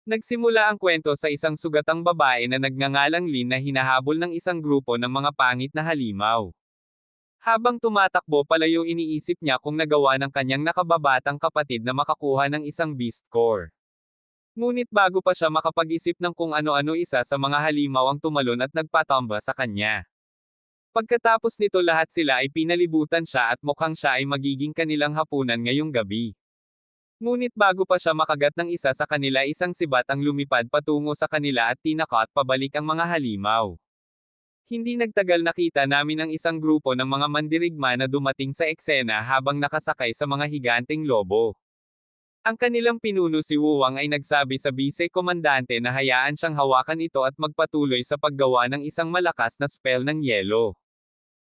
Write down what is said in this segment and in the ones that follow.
Nagsimula ang kwento sa isang sugatang babae na nagngangalang Lin na hinahabol ng isang grupo ng mga pangit na halimaw. Habang tumatakbo palayo iniisip niya kung nagawa ng kanyang nakababatang kapatid na makakuha ng isang beast core. Ngunit bago pa siya makapag-isip ng kung ano-ano isa sa mga halimaw ang tumalon at nagpatamba sa kanya. Pagkatapos nito lahat sila ay pinalibutan siya at mukhang siya ay magiging kanilang hapunan ngayong gabi. Ngunit bago pa siya makagat ng isa sa kanila isang sibat ang lumipad patungo sa kanila at tinakot pabalik ang mga halimaw. Hindi nagtagal nakita namin ang isang grupo ng mga mandirigma na dumating sa eksena habang nakasakay sa mga higanteng lobo. Ang kanilang pinuno si Wuwang ay nagsabi sa bise-komandante na hayaan siyang hawakan ito at magpatuloy sa paggawa ng isang malakas na spell ng yelo.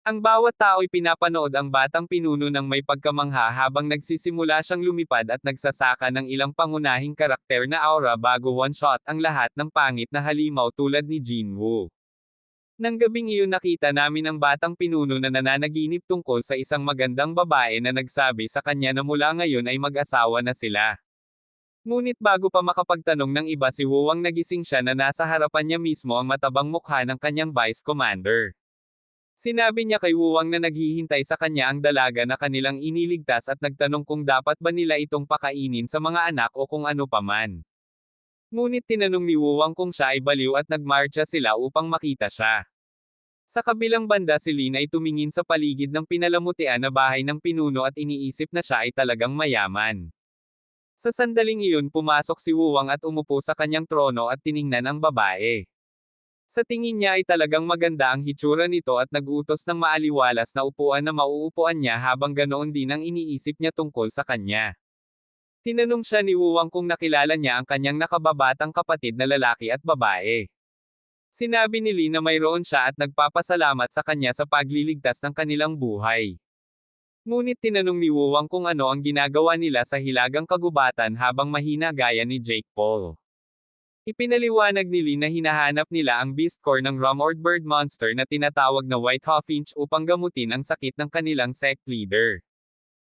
Ang bawat tao'y pinapanood ang batang pinuno ng may pagkamangha habang nagsisimula siyang lumipad at nagsasaka ng ilang pangunahing karakter na aura bago one-shot ang lahat ng pangit na halimaw tulad ni Jinwoo. Nang gabing iyon nakita namin ang batang pinuno na nananaginip tungkol sa isang magandang babae na nagsabi sa kanya na mula ngayon ay mag-asawa na sila. Ngunit bago pa makapagtanong ng iba si Wuwang nagising siya na nasa harapan niya mismo ang matabang mukha ng kanyang vice commander. Sinabi niya kay Wuwang na naghihintay sa kanya ang dalaga na kanilang iniligtas at nagtanong kung dapat ba nila itong pakainin sa mga anak o kung ano paman. Ngunit tinanong ni Wuwang kung siya ay baliw at nagmarcha sila upang makita siya. Sa kabilang banda si Lin ay tumingin sa paligid ng pinalamutian na bahay ng pinuno at iniisip na siya ay talagang mayaman. Sa sandaling iyon pumasok si Wuwang at umupo sa kanyang trono at tiningnan ang babae. Sa tingin niya ay talagang maganda ang hitsura nito at nag-utos ng maaliwalas na upuan na mauupuan niya habang ganoon din ang iniisip niya tungkol sa kanya. Tinanong siya ni Wuwang kung nakilala niya ang kanyang nakababatang kapatid na lalaki at babae. Sinabi ni Lee na mayroon siya at nagpapasalamat sa kanya sa pagliligtas ng kanilang buhay. Ngunit tinanong ni Wuwang kung ano ang ginagawa nila sa hilagang kagubatan habang mahina gaya ni Jake Paul. Ipinaliwanag ni Lee na hinahanap nila ang beast core ng rumored bird monster na tinatawag na White Hawfinch upang gamutin ang sakit ng kanilang sect leader.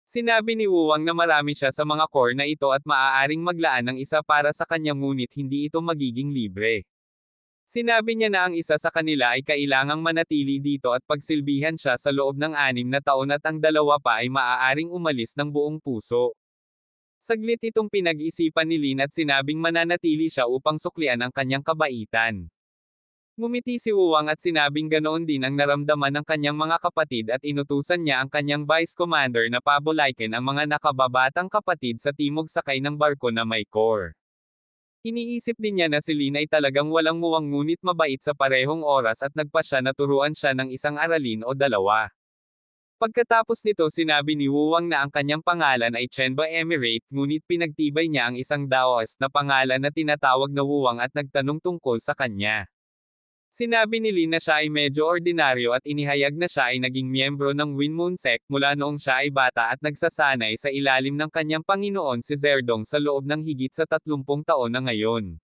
Sinabi ni Wuwang na marami siya sa mga core na ito at maaaring maglaan ng isa para sa kanya ngunit hindi ito magiging libre. Sinabi niya na ang isa sa kanila ay kailangang manatili dito at pagsilbihan siya sa loob ng 6 na taon at ang dalawa pa ay maaaring umalis ng buong puso. Saglit itong pinag-isipan ni Lin at sinabing mananatili siya upang suklian ang kanyang kabaitan. Ngumiti si Wuwang at sinabing ganoon din ang naramdaman ng kanyang mga kapatid at inutusan niya ang kanyang vice commander na pabulaikin ang mga nakababatang kapatid sa timog sakay ng barko na may core. Iniisip din niya na si Lin ay talagang walang muwang ngunit mabait sa parehong oras at nagpa siya na turuan siya ng isang aralin o dalawa. Pagkatapos nito sinabi ni Wuwang na ang kanyang pangalan ay Chenba Emirate ngunit pinagtibay niya ang isang Daoist na pangalan na tinatawag na Wuwang at nagtanong tungkol sa kanya. Sinabi ni Lin na siya ay medyo ordinaryo at inihayag na siya ay naging miyembro ng Winmoon Sect mula noong siya ay bata at nagsasanay sa ilalim ng kanyang Panginoon si Zerdong sa loob ng higit sa 30 taon na ngayon.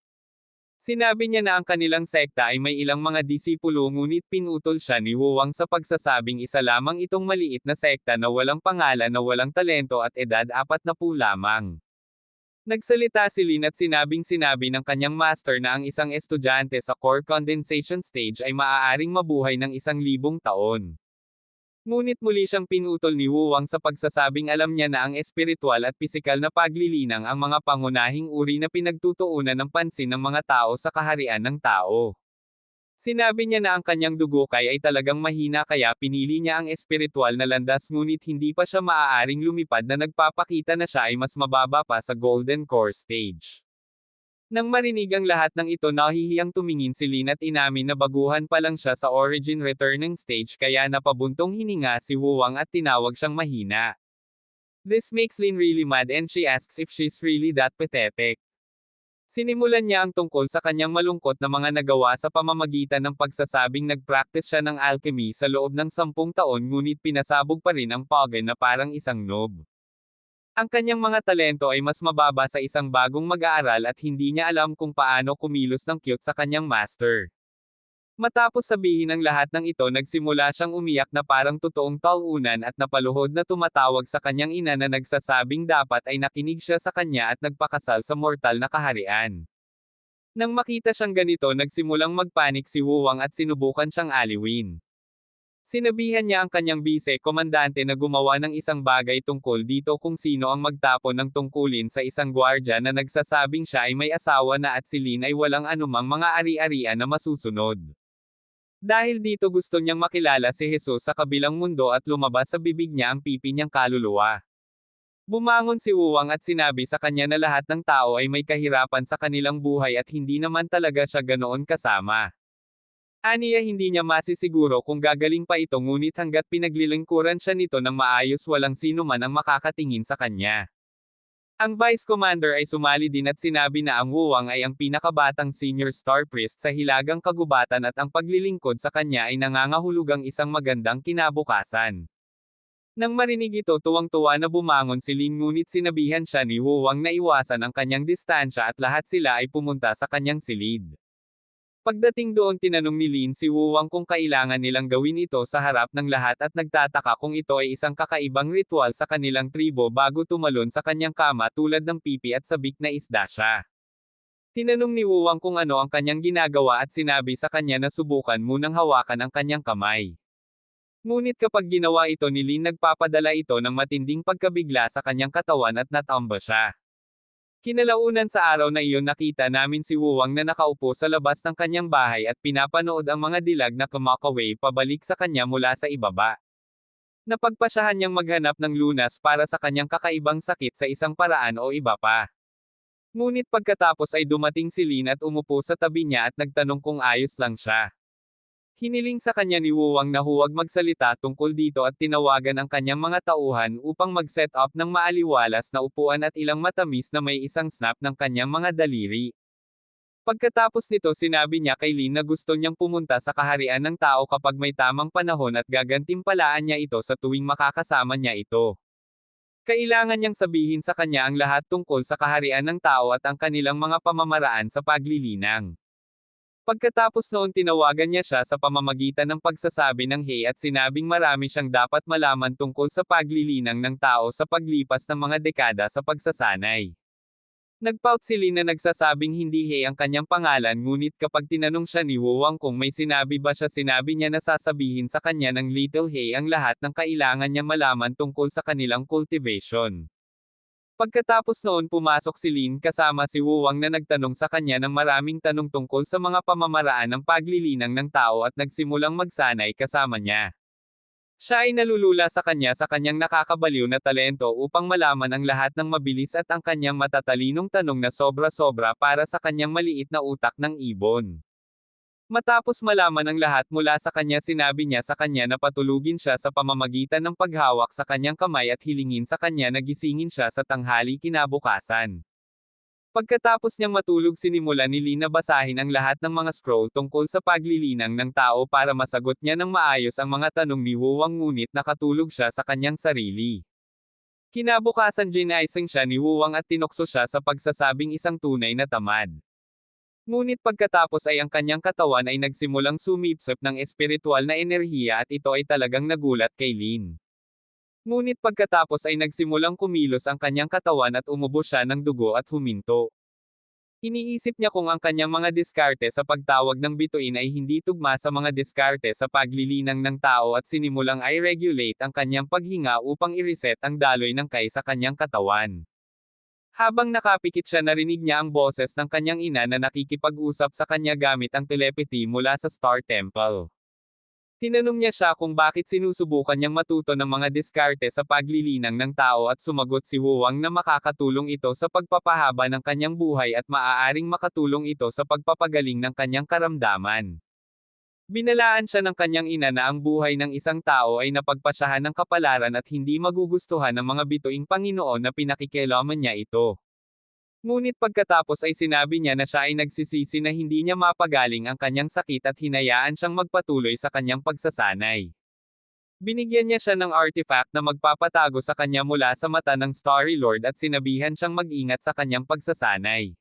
Sinabi niya na ang kanilang sekta ay may ilang mga disipulo ngunit pinutol siya ni Wuwang sa pagsasabing isa lamang itong maliit na sekta na walang pangalan na walang talento at edad 40 lamang. Nagsalita si Lin at sinabi ng kanyang master na ang isang estudyante sa core condensation stage ay maaaring mabuhay ng 1,000 taon. Ngunit muli siyang pinutol ni Wuwang sa pagsasabing alam niya na ang espiritual at pisikal na paglilinang ang mga pangunahing uri na pinagtutuunan ng pansin ng mga tao sa kaharian ng tao. Sinabi niya na ang kanyang dugukay ay talagang mahina kaya pinili niya ang espiritual na landas ngunit hindi pa siya maaaring lumipad na nagpapakita na siya ay mas mababa pa sa Golden Core Stage. Nang marinig ang lahat ng ito nahihiyang tumingin si Lin at inamin na baguhan pa lang siya sa Origin Returning Stage kaya napabuntong hininga si Wuwang at tinawag siyang mahina. This makes Lin really mad and she asks if she's really that pathetic. Sinimulan niya ang tungkol sa kanyang malungkot na mga nagawa sa pamamagitan ng pagsasabing nag-practice siya ng alchemy sa loob ng 10 taon ngunit pinasabog pa rin ang Pogen na parang isang noob. Ang kanyang mga talento ay mas mababa sa isang bagong mag-aaral at hindi niya alam kung paano kumilos ng cute sa kanyang master. Matapos sabihin ang lahat ng ito nagsimula siyang umiyak na parang totoong talunan at napaluhod na tumatawag sa kanyang ina na nagsasabing dapat ay nakinig siya sa kanya at nagpakasal sa mortal na kaharian. Nang makita siyang ganito nagsimulang magpanik si Wuwang at sinubukan siyang aliwin. Sinabihan niya ang kanyang bise-komandante na gumawa ng isang bagay tungkol dito kung sino ang magtapon ng tungkulin sa isang gwardya na nagsasabing siya ay may asawa na at si Lin ay walang anumang mga ari-arian na masusunod. Dahil dito gusto niyang makilala si Jesus sa kabilang mundo at lumabas sa bibig niya ang pipi niyang kaluluwa. Bumangon si Wuwang at sinabi sa kanya na lahat ng tao ay may kahirapan sa kanilang buhay at hindi naman talaga siya ganoon kasama. Aniya hindi niya masisiguro kung gagaling pa ito ngunit hanggat pinaglilingkuran siya nito ng maayos walang sino man ang makakatingin sa kanya. Ang Vice Commander ay sumali din at sinabi na ang Wuwang ay ang pinakabatang Senior Star Priest sa Hilagang Kagubatan at ang paglilingkod sa kanya ay nangangahulugang isang magandang kinabukasan. Nang marinig ito tuwang-tuwa na bumangon si Lin ngunit sinabihan siya ni Wuwang na iwasan ang kanyang distansya at lahat sila ay pumunta sa kanyang silid. Pagdating doon tinanong ni Lin si Wuwang kung kailangan nilang gawin ito sa harap ng lahat at nagtataka kung ito ay isang kakaibang ritual sa kanilang tribo bago tumalon sa kanyang kama tulad ng pipi at sabik na isda siya. Tinanong ni Wuwang kung ano ang kanyang ginagawa at sinabi sa kanya na subukan munang hawakan ang kanyang kamay. Ngunit kapag ginawa ito ni Lin nagpapadala ito ng matinding pagkabigla sa kanyang katawan at natamba siya. Kinalaunan sa araw na iyon nakita namin si Wuwang na nakaupo sa labas ng kanyang bahay at pinapanood ang mga dilag na kumakaway pabalik sa kanya mula sa ibaba. Napagpasyahan niyang maghanap ng lunas para sa kanyang kakaibang sakit sa isang paraan o iba pa. Ngunit pagkatapos ay dumating si Lin at umupo sa tabi niya at nagtanong kung ayos lang siya. Hiniling sa kanya ni Wuwang na huwag magsalita tungkol dito at tinawagan ang kanyang mga tauhan upang mag-set up ng maaliwalas na upuan at ilang matamis na may isang snap ng kanyang mga daliri. Pagkatapos nito sinabi niya kay Lin na gusto niyang pumunta sa kaharian ng tao kapag may tamang panahon at gagantimpalaan niya ito sa tuwing makakasama niya ito. Kailangan niyang sabihin sa kanya ang lahat tungkol sa kaharian ng tao at ang kanilang mga pamamaraan sa paglilinang. Pagkatapos noon tinawagan niya siya sa pamamagitan ng pagsasabi ng hey at sinabing marami siyang dapat malaman tungkol sa paglilinang ng tao sa paglipas ng mga dekada sa pagsasanay. Nagpout si Lin na nagsasabing hindi hey ang kanyang pangalan ngunit kapag tinanong siya ni Wuwang kung may sinabi ba siya sinabi niya na sasabihin sa kanya ng Little Hey ang lahat ng kailangan niya malaman tungkol sa kanilang cultivation. Pagkatapos noon pumasok si Lin kasama si Wuwang na nagtanong sa kanya ng maraming tanong tungkol sa mga pamamaraan ng paglilinang ng tao at nagsimulang magsanay kasama niya. Siya ay nalulula sa kanyang nakakabaliw na talento upang malaman ang lahat ng mabilis at ang kanyang matatalinong tanong na sobra-sobra para sa kanyang maliit na utak ng ibon. Matapos malaman ang lahat mula sa kanya sinabi niya sa kanya na patulugin siya sa pamamagitan ng paghawak sa kanyang kamay at hilingin sa kanya na gisingin siya sa tanghali kinabukasan. Pagkatapos niyang matulog sinimulan ni Lin na basahin ang lahat ng mga scroll tungkol sa paglilinang ng tao para masagot niya ng maayos ang mga tanong ni Wuwang ngunit nakatulog siya sa kanyang sarili. Kinabukasan ginaising siya ni Wuwang at tinukso siya sa pagsasabing isang tunay na tamad. Ngunit pagkatapos ay ang kanyang katawan ay nagsimulang sumipsip ng espiritual na enerhiya at ito ay talagang nagulat kay Lin. Ngunit pagkatapos ay nagsimulang kumilos ang kanyang katawan at umubo siya ng dugo at huminto. Iniisip niya kung ang kanyang mga diskarte sa pagtawag ng bituin ay hindi tugma sa mga diskarte sa paglilinang ng tao at sinimulang i-regulate ang kanyang paghinga upang i-reset ang daloy ng Kai sa kanyang katawan. Habang nakapikit siya narinig niya ang boses ng kanyang ina na nakikipag-usap sa kanya gamit ang telepathy mula sa Star Temple. Tinanong niya siya kung bakit sinusubukan niyang matuto ng mga diskarte sa paglilinang ng tao at sumagot si Wuwang na makakatulong ito sa pagpapahaba ng kanyang buhay at maaaring makatulong ito sa pagpapagaling ng kanyang karamdaman. Binalaan siya ng kanyang ina na ang buhay ng isang tao ay napagpasyahan ng kapalaran at hindi magugustuhan ng mga bituing Panginoon na pinakikialaman niya ito. Ngunit pagkatapos ay sinabi niya na siya ay nagsisisi na hindi niya mapagaling ang kanyang sakit at hinayaan siyang magpatuloy sa kanyang pagsasanay. Binigyan niya siya ng artifact na magpapatago sa kanya mula sa mata ng Starry Lord at sinabihan siyang mag-ingat sa kanyang pagsasanay.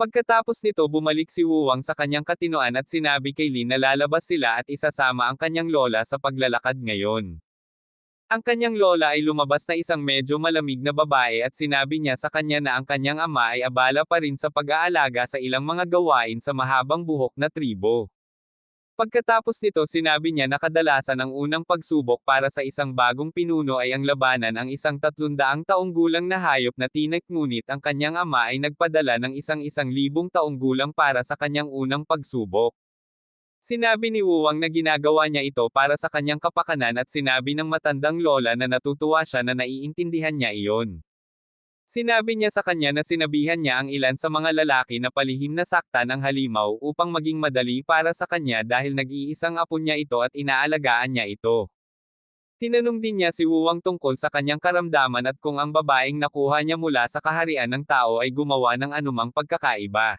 Pagkatapos nito bumalik si Wuwang sa kanyang katinoan at sinabi kay Lin na lalabas sila at isasama ang kanyang lola sa paglalakad ngayon. Ang kanyang lola ay lumabas na isang medyo malamig na babae at sinabi niya sa kanya na ang kanyang ama ay abala pa rin sa pag-aalaga sa ilang mga gawain sa mahabang buhok na tribo. Pagkatapos nito sinabi niya na kadalasan ang unang pagsubok para sa isang bagong pinuno ay ang labanan ang isang 300 taong gulang na hayop na tinik ngunit ang kanyang ama ay nagpadala ng isang libong taong gulang para sa kanyang unang pagsubok. Sinabi ni Wuwang na ginagawa niya ito para sa kanyang kapakanan at sinabi ng matandang lola na natutuwa siya na naiintindihan niya iyon. Sinabi niya sa kanya na sinabihan niya ang ilan sa mga lalaki na palihim na sakta ng halimaw upang maging madali para sa kanya dahil nag-iisang apo niya ito at inaalagaan niya ito. Tinanong din niya si Wuwang tungkol sa kanyang karamdaman at kung ang babaeng nakuha niya mula sa kaharian ng tao ay gumawa ng anumang pagkakaiba.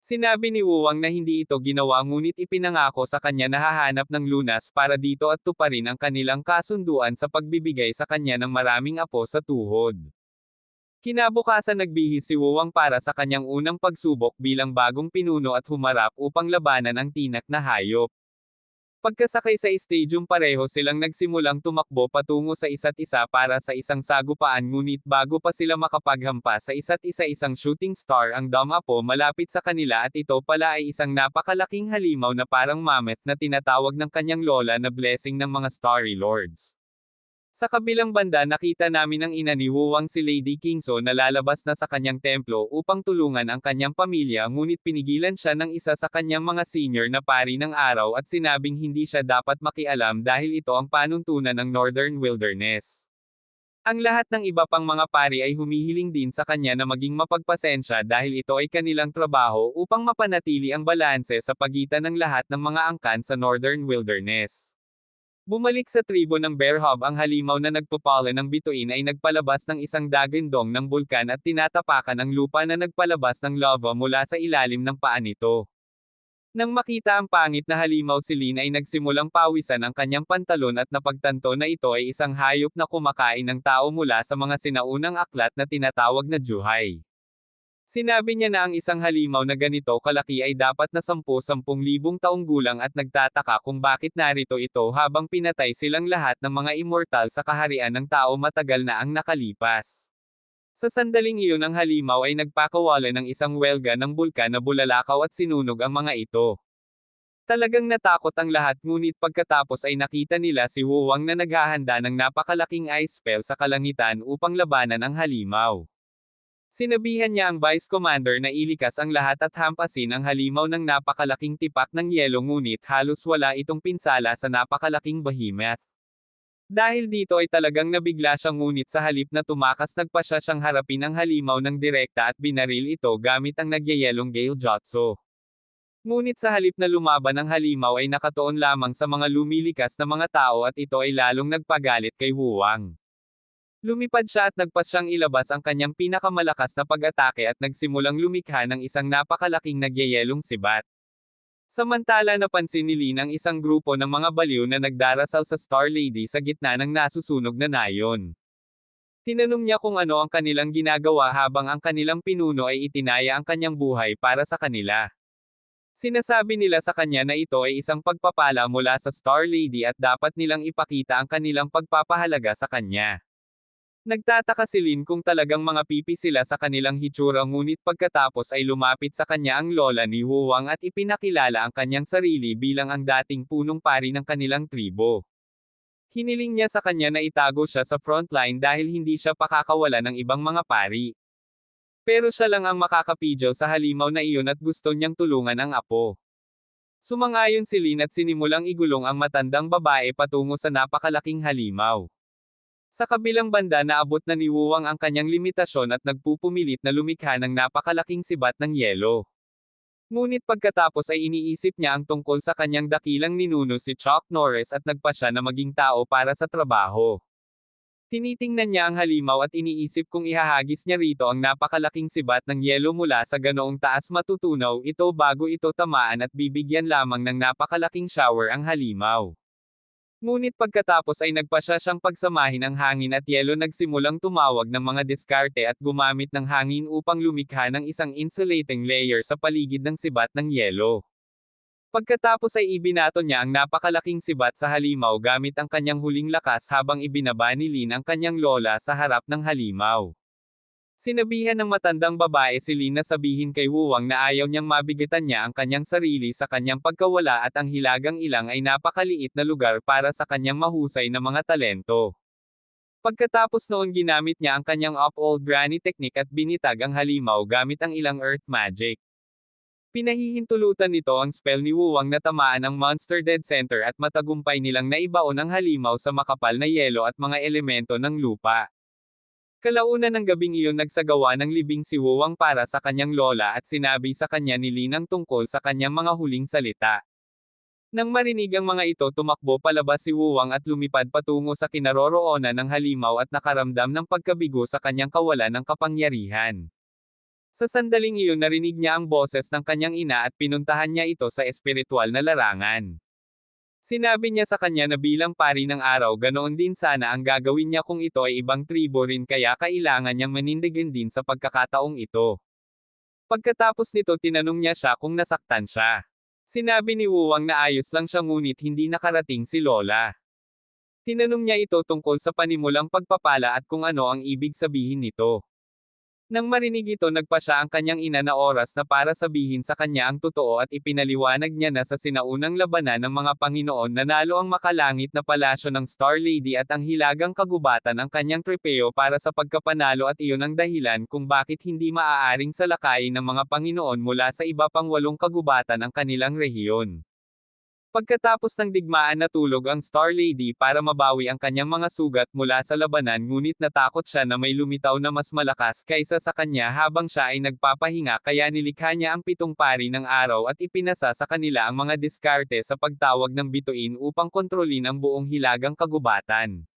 Sinabi ni Wuwang na hindi ito ginawa ngunit ipinangako sa kanya na hahanap ng lunas para dito at tuparin ang kanilang kasunduan sa pagbibigay sa kanya ng maraming apo sa tuhod. Kinabukasan nagbihis si Wuwang para sa kanyang unang pagsubok bilang bagong pinuno at humarap upang labanan ang tinak na hayop. Pagkasakay sa stadium pareho silang nagsimulang tumakbo patungo sa isa't isa para sa isang sagupaan ngunit bago pa sila makapaghampas sa isa't isa isang shooting star ang Damapo malapit sa kanila at ito pala ay isang napakalaking halimaw na parang mammoth na tinatawag ng kanyang lola na blessing ng mga Starry Lords. Sa kabilang banda nakita namin ang ina ni Wuwang si Lady Kingso na lalabas na sa kanyang templo upang tulungan ang kanyang pamilya ngunit pinigilan siya ng isa sa kanyang mga senior na pari ng araw at sinabing hindi siya dapat makialam dahil ito ang panuntunan ng Northern Wilderness. Ang lahat ng iba pang mga pari ay humihiling din sa kanya na maging mapagpasensya dahil ito ay kanilang trabaho upang mapanatili ang balanse sa pagitan ng lahat ng mga angkan sa Northern Wilderness. Bumalik sa tribo ng Bear Hub ang halimaw na nagpupala ng bituin ay nagpalabas ng isang dagandong ng bulkan at tinatapakan ang lupa na nagpalabas ng lava mula sa ilalim ng paa nito. Nang makita ang pangit na halimaw si Lin ay nagsimulang pawisan ang kanyang pantalon at napagtanto na ito ay isang hayop na kumakain ng tao mula sa mga sinaunang aklat na tinatawag na Juhay. Sinabi niya na ang isang halimaw na ganito kalaki ay dapat na 10,000 taong gulang at nagtataka kung bakit narito ito habang pinatay silang lahat ng mga immortal sa kaharian ng tao matagal na ang nakalipas. Sa sandaling iyon ang halimaw ay nagpakawala ng isang welga ng bulkan na bulalakaw at sinunog ang mga ito. Talagang natakot ang lahat ngunit pagkatapos ay nakita nila si Wuwang na naghahanda ng napakalaking ice spell sa kalangitan upang labanan ang halimaw. Sinabihan niya ang Vice Commander na ilikas ang lahat at hampasin ang halimaw ng napakalaking tipak ng yelo ngunit halos wala itong pinsala sa napakalaking behemoth. Dahil dito ay talagang nabigla siya ngunit sa halip na tumakas nagpasya siyang harapin ang halimaw ng direkta at binaril ito gamit ang nagyayelong Gale Jutsu. Ngunit sa halip na lumaban ang halimaw ay nakatuon lamang sa mga lumilikas na mga tao at ito ay lalong nagpagalit kay Wuwang. Lumipad siya at nagpas siyang ilabas ang kanyang pinakamalakas na pag-atake at nagsimulang lumikha ng isang napakalaking nagyayelong sibat. Samantala napansin ni Lin ang isang grupo ng mga baliw na nagdarasal sa Star Lady sa gitna ng nasusunog na nayon. Tinanong niya kung ano ang kanilang ginagawa habang ang kanilang pinuno ay itinaya ang kanyang buhay para sa kanila. Sinasabi nila sa kanya na ito ay isang pagpapala mula sa Star Lady at dapat nilang ipakita ang kanilang pagpapahalaga sa kanya. Nagtataka si Lin kung talagang mga pipi sila sa kanilang hitsura ngunit pagkatapos ay lumapit sa kanya ang lola ni Wuwang at ipinakilala ang kanyang sarili bilang ang dating punong pari ng kanilang tribo. Hiniling niya sa kanya na itago siya sa frontline dahil hindi siya pakakawala ng ibang mga pari. Pero siya lang ang makakapidyo sa halimaw na iyon at gusto niyang tulungan ang apo. Sumang-ayon si Lin at sinimulang igulong ang matandang babae patungo sa napakalaking halimaw. Sa kabilang banda naabot na ni Wuwang ang kanyang limitasyon at nagpupumilit na lumikha ng napakalaking sibat ng yelo. Ngunit pagkatapos ay iniisip niya ang tungkol sa kanyang dakilang ninuno si Chuck Norris at nagpa siya na maging tao para sa trabaho. Tinitingnan niya ang halimaw at iniisip kung ihahagis niya rito ang napakalaking sibat ng yelo mula sa ganoong taas matutunaw ito bago ito tamaan at bibigyan lamang ng napakalaking shower ang halimaw. Ngunit pagkatapos ay nagpa siya siyang pagsamahin ang hangin at yelo nagsimulang tumawag ng mga diskarte at gumamit ng hangin upang lumikha ng isang insulating layer sa paligid ng sibat ng yelo. Pagkatapos ay ibinato niya ang napakalaking sibat sa halimaw gamit ang kanyang huling lakas habang ibinaba ni Lin ang kanyang lola sa harap ng halimaw. Sinabihan ng matandang babae si Lin na sabihin kay Wuwang na ayaw niyang mabigatan niya ang kanyang sarili sa kanyang pagkawala at ang hilagang ilang ay napakaliit na lugar para sa kanyang mahusay na mga talento. Pagkatapos noon ginamit niya ang kanyang up-old granny technique at binitag ang halimaw gamit ang ilang earth magic. Pinahihintulutan nito ang spell ni Wuwang na tamaan ang Monster Dead Center at matagumpay nilang naibaon ang halimaw sa makapal na yelo at mga elemento ng lupa. Kalaunan ng gabing iyon nagsagawa ng libing si Wuwang para sa kanyang lola at sinabi sa kanya ni Lin ang tungkol sa kanyang mga huling salita. Nang marinig ang mga ito tumakbo palabas si Wuwang at lumipad patungo sa kinaroroonan ng halimaw at nakaramdam ng pagkabigo sa kanyang kawalan ng kapangyarihan. Sa sandaling iyon narinig niya ang boses ng kanyang ina at pinuntahan niya ito sa espiritual na larangan. Sinabi niya sa kanya na bilang pari ng araw ganoon din sana ang gagawin niya kung ito ay ibang tribo rin kaya kailangan niyang manindigan din sa pagkakataong ito. Pagkatapos nito tinanong niya siya kung nasaktan siya. Sinabi ni Wuwang na ayos lang siya ngunit hindi nakarating si Lola. Tinanong niya ito tungkol sa panimulang pagpapala at kung ano ang ibig sabihin nito. Nang marinig ito nagpa siya ang kanyang ina na oras na para sabihin sa kanya ang totoo at ipinaliwanag niya na sa sinaunang labanan ng mga Panginoon nanalo ang makalangit na palasyo ng Star Lady at ang hilagang kagubatan ang kanyang tripeo para sa pagkapanalo at iyon ang dahilan kung bakit hindi maaaring salakayin ng mga Panginoon mula sa iba pang 8 kagubatan ang kanilang rehiyon. Pagkatapos ng digmaan natulog ang Star Lady para mabawi ang kanyang mga sugat mula sa labanan ngunit natakot siya na may lumitaw na mas malakas kaysa sa kanya habang siya ay nagpapahinga kaya nilikha niya ang 7 pari ng araw at ipinasa sa kanila ang mga diskarte sa pagtawag ng bituin upang kontrolin ang buong hilagang kagubatan.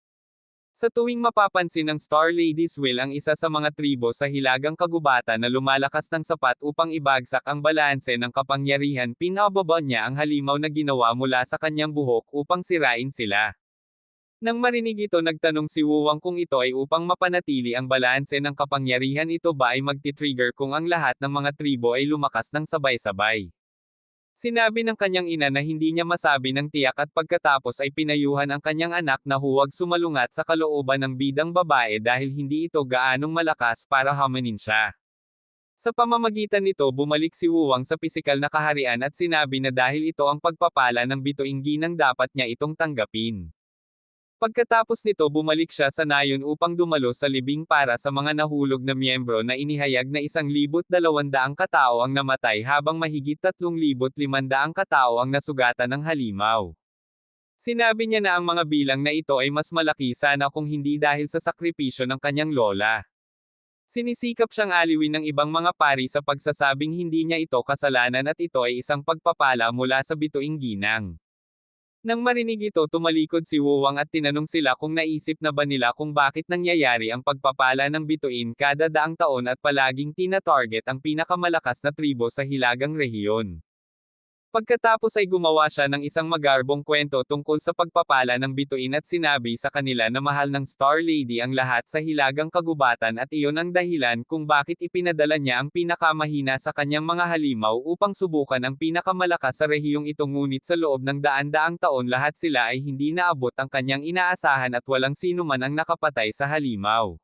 Sa tuwing mapapansin ng Star Lady's Will ang isa sa mga tribo sa hilagang kagubatan na lumalakas ng sapat upang ibagsak ang balanse ng kapangyarihan pinababa niya ang halimaw na ginawa mula sa kanyang buhok upang sirain sila. Nang marinig ito nagtanong si Wuwang kung ito ay upang mapanatili ang balanse ng kapangyarihan ito ba ay magti-trigger kung ang lahat ng mga tribo ay lumakas ng sabay-sabay. Sinabi ng kanyang ina na hindi niya masabi ng tiyak at pagkatapos ay pinayuhan ang kanyang anak na huwag sumalungat sa kalooban ng bidang babae dahil hindi ito gaanong malakas para hamanin siya. Sa pamamagitan nito bumalik si Wuwang sa pisikal na kaharian at sinabi na dahil ito ang pagpapala ng bituing ginang dapat niya itong tanggapin. Pagkatapos nito bumalik siya sa nayon upang dumalo sa libing para sa mga nahulog na miyembro na inihayag na 1,200 katao ang namatay habang mahigit 3,500 katao ang nasugatan ng halimaw. Sinabi niya na ang mga bilang na ito ay mas malaki sana kung hindi dahil sa sakripisyo ng kanyang lola. Sinisikap siyang aliwin ng ibang mga pari sa pagsasabing hindi niya ito kasalanan at ito ay isang pagpapala mula sa bituing ginang. Nang marinig ito tumalikod si Wuwang at tinanong sila kung naisip na ba nila kung bakit nangyayari ang pagpapala ng bituin kada daang taon at palaging tina-target ang pinakamalakas na tribo sa hilagang rehiyon. Pagkatapos ay gumawa siya ng isang magarbong kwento tungkol sa pagpapala ng bituin at sinabi sa kanila na mahal ng Star Lady ang lahat sa hilagang kagubatan at iyon ang dahilan kung bakit ipinadala niya ang pinakamahina sa kanyang mga halimaw upang subukan ang pinakamalakas sa rehiyong ito ngunit sa loob ng daan-daang taon lahat sila ay hindi naabot ang kanyang inaasahan at walang sino man ang nakapatay sa halimaw.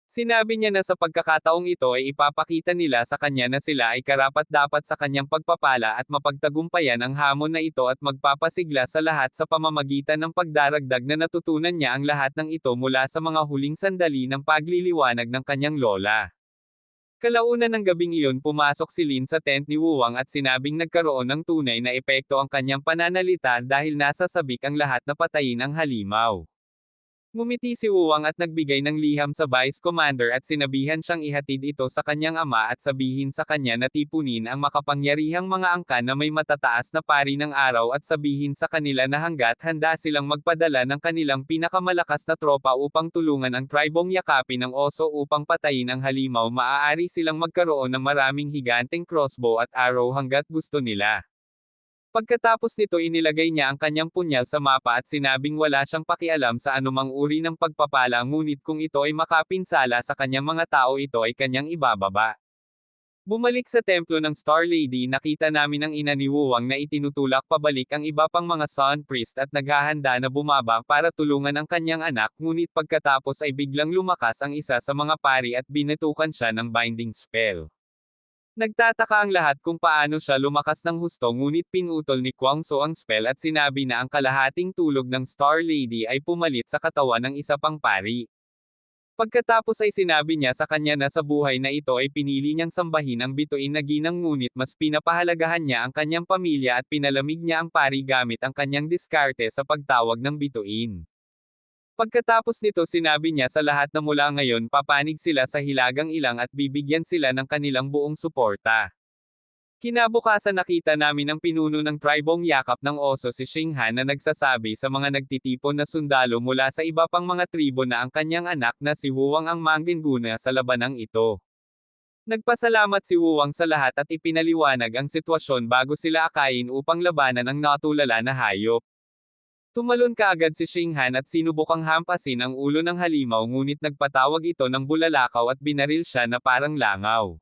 Sinabi niya na sa pagkakataong ito ay ipapakita nila sa kanya na sila ay karapat-dapat sa kanyang pagpapala at mapagtagumpayan ang hamon na ito at magpapasigla sa lahat sa pamamagitan ng pagdaragdag na natutunan niya ang lahat ng ito mula sa mga huling sandali ng pagliliwanag ng kanyang lola. Kalaunan ng gabing iyon pumasok si Lin sa tent ni Wuwang at sinabing nagkaroon ng tunay na epekto ang kanyang pananalita dahil nasa sabik ang lahat na patayin ang halimaw. Ngumiti si Wuwang at nagbigay ng liham sa Vice Commander at sinabihan siyang ihatid ito sa kanyang ama at sabihin sa kanya na tipunin ang makapangyarihang mga angkan na may matataas na pari ng araw at sabihin sa kanila na hanggat handa silang magpadala ng kanilang pinakamalakas na tropa upang tulungan ang tribong yakapin ng oso upang patayin ang halimaw maaari silang magkaroon ng maraming higanteng crossbow at arrow hanggat gusto nila. Pagkatapos nito inilagay niya ang kanyang punyal sa mapa at sinabing wala siyang pakialam sa anumang uri ng pagpapala ngunit kung ito ay makapinsala sa kanyang mga tao ito ay kanyang ibababa. Bumalik sa templo ng Star Lady, nakita namin ang ina ni Wuwang na itinutulak pabalik ang iba pang mga Sun Priest at naghahanda na bumaba para tulungan ang kanyang anak, ngunit pagkatapos ay biglang lumakas ang isa sa mga pari at binatukan siya ng binding spell. Nagtataka ang lahat kung paano siya lumakas ng husto, ngunit pinutol ni Kwangso ang spell at sinabi na ang kalahating tulog ng Star Lady ay pumalit sa katawan ng isa pang pari. Pagkatapos ay sinabi niya sa kanya na sa buhay na ito ay pinili niyang sambahin ang bituin na ginang, ngunit mas pinapahalagahan niya ang kanyang pamilya at pinalamig niya ang pari gamit ang kanyang diskarte sa pagtawag ng bituin. Pagkatapos nito sinabi niya sa lahat na mula ngayon papanig sila sa hilagang ilang at bibigyan sila ng kanilang buong suporta. Kinabukasan nakita namin ang pinuno ng tribong yakap ng oso si Xinghan na nagsasabi sa mga nagtitipon na sundalo mula sa iba pang mga tribo na ang kanyang anak na si Wuwang ang mangguna sa labanang ito. Nagpasalamat si Wuwang sa lahat at ipinaliwanag ang sitwasyon bago sila akayin upang labanan ang natulala na hayop. Tumalon kaagad si Xinghan at sinubukang hampasin ang ulo ng halimaw, ngunit nagpatawag ito ng bulalakaw at binaril siya na parang langaw.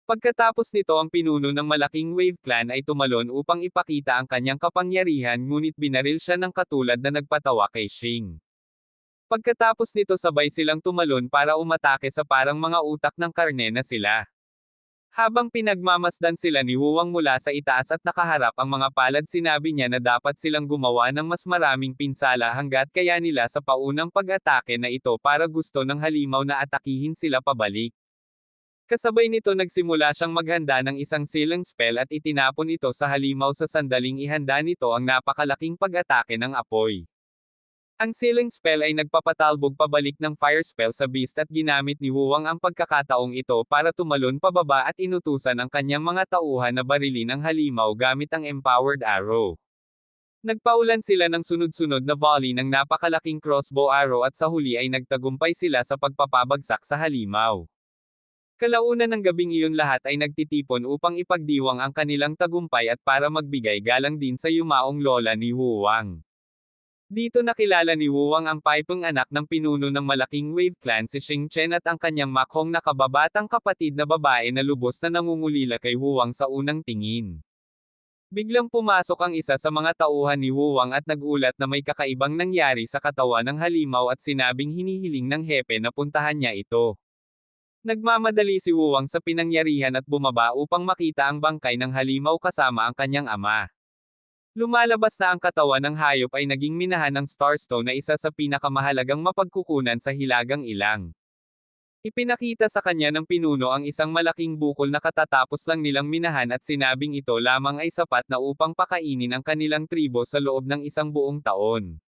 Pagkatapos nito ang pinuno ng malaking Wave Clan ay tumalon upang ipakita ang kanyang kapangyarihan, ngunit binaril siya ng katulad na nagpatawa kay Xing. Pagkatapos nito sabay silang tumalon para umatake sa parang mga utak ng karne na sila. Habang pinagmamasdan sila ni Wuwang mula sa itaas at nakaharap ang mga palad, sinabi niya na dapat silang gumawa ng mas maraming pinsala hanggat kaya nila sa paunang pag-atake na ito para gusto ng halimaw na atakihin sila pabalik. Kasabay nito nagsimula siyang maghanda ng isang sealing spell at itinapon ito sa halimaw sa sandaling ihanda nito ang napakalaking pag-atake ng apoy. Ang sealing spell ay nagpapatalbog pabalik ng fire spell sa beast at ginamit ni Wuwang ang pagkakataong ito para tumalon pababa at inutusan ang kanyang mga tauhan na barilin ang halimaw gamit ang empowered arrow. Nagpaulan sila ng sunod-sunod na volley ng napakalaking crossbow arrow at sa huli ay nagtagumpay sila sa pagpapabagsak sa halimaw. Kalaunan ng gabing iyon lahat ay nagtitipon upang ipagdiwang ang kanilang tagumpay at para magbigay galang din sa yumaong lola ni Wuwang. Dito nakilala ni Wuwang ang paipong anak ng pinuno ng malaking Wave Clan si Xing Chen at ang kanyang makhong na kababatang kapatid na babae na lubos na nangungulila kay Wuwang sa unang tingin. Biglang pumasok ang isa sa mga tauhan ni Wuwang at nagulat na may kakaibang nangyari sa katawan ng halimaw at sinabing hinihiling ng hepe na puntahan niya ito. Nagmamadali si Wuwang sa pinangyarihan at bumaba upang makita ang bangkay ng halimaw kasama ang kanyang ama. Lumalabas na ang katawan ng hayop ay naging minahan ng Starstone na isa sa pinakamahalagang mapagkukunan sa hilagang ilang. Ipinakita sa kanya ng pinuno ang isang malaking bukol na katatapos lang nilang minahan at sinabing ito lamang ay sapat na upang pakainin ang kanilang tribo sa loob ng isang buong taon.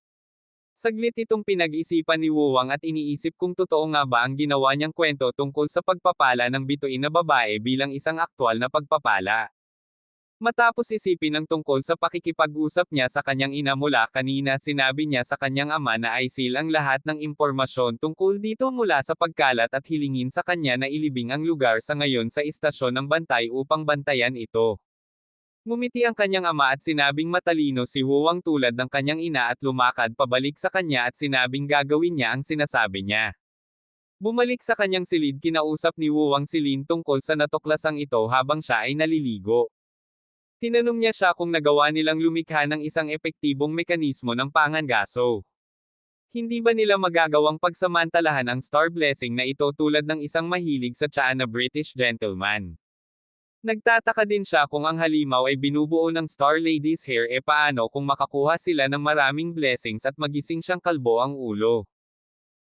Saglit itong pinag-isipan ni Wuwang at iniisip kung totoo nga ba ang ginawa niyang kwento tungkol sa pagpapala ng bituin na babae bilang isang aktwal na pagpapala. Matapos isipin ang tungkol sa pakikipag-usap niya sa kanyang ina mula kanina, sinabi niya sa kanyang ama na i-seal ang lahat ng impormasyon tungkol dito mula sa pagkalat at hilingin sa kanya na ilibing ang lugar sa ngayon sa istasyon ng bantay upang bantayan ito. Ngumiti ang kanyang ama at sinabing matalino si Wuwang tulad ng kanyang ina at lumakad pabalik sa kanya at sinabing gagawin niya ang sinasabi niya. Bumalik sa kanyang silid, kinausap ni Wuwang si Lin tungkol sa natuklasang ito habang siya ay naliligo. Tinanong niya siya kung nagawa nilang lumikha ng isang epektibong mekanismo ng pangangaso. Hindi ba nila magagawang pagsamantalahan ang star blessing na ito tulad ng isang mahilig sa tiyaan na British gentleman? Nagtataka din siya kung ang halimaw ay binubuo ng Star Lady's hair, paano kung makakuha sila ng maraming blessings at magising siyang kalbo ang ulo.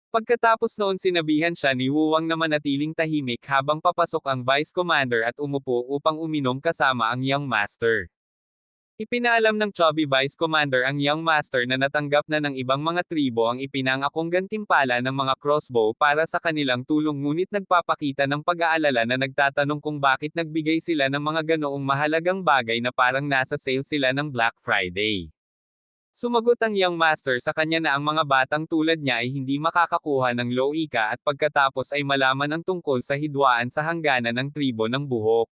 Pagkatapos noon sinabihan siya ni Wuwang na manatiling tahimik habang papasok ang Vice Commander at umupo upang uminom kasama ang Young Master. Ipinaalam ng chubby Vice Commander ang Young Master na natanggap na ng ibang mga tribo ang ipinangakong gantimpala ng mga crossbow para sa kanilang tulong, ngunit nagpapakita ng pag-aalala na nagtatanong kung bakit nagbigay sila ng mga ganoong mahalagang bagay na parang nasa sale sila ng Black Friday. Sumagot ang Young Master sa kanya na ang mga batang tulad niya ay hindi makakakuha ng loika at pagkatapos ay malaman ang tungkol sa hidwaan sa hangganan ng tribo ng buhok.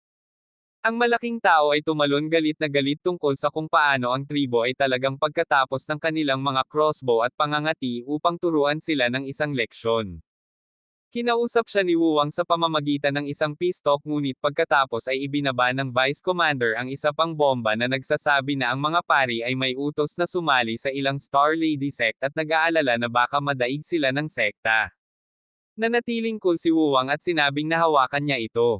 Ang malaking tao ay tumalon galit na galit tungkol sa kung paano ang tribo ay talagang pagkatapos ng kanilang mga crossbow at pangangati upang turuan sila ng isang leksyon. Kinausap siya ni Wu Wang sa pamamagitan ng isang peace talk ngunit pagkatapos ay ibinaba ng Vice Commander ang isa pang bomba na nagsasabi na ang mga pari ay may utos na sumali sa ilang Star Lady sect at nag-aalala na baka madaig sila ng sekta. Nanatiling cool si Wu Wang at sinabing nahawakan niya ito.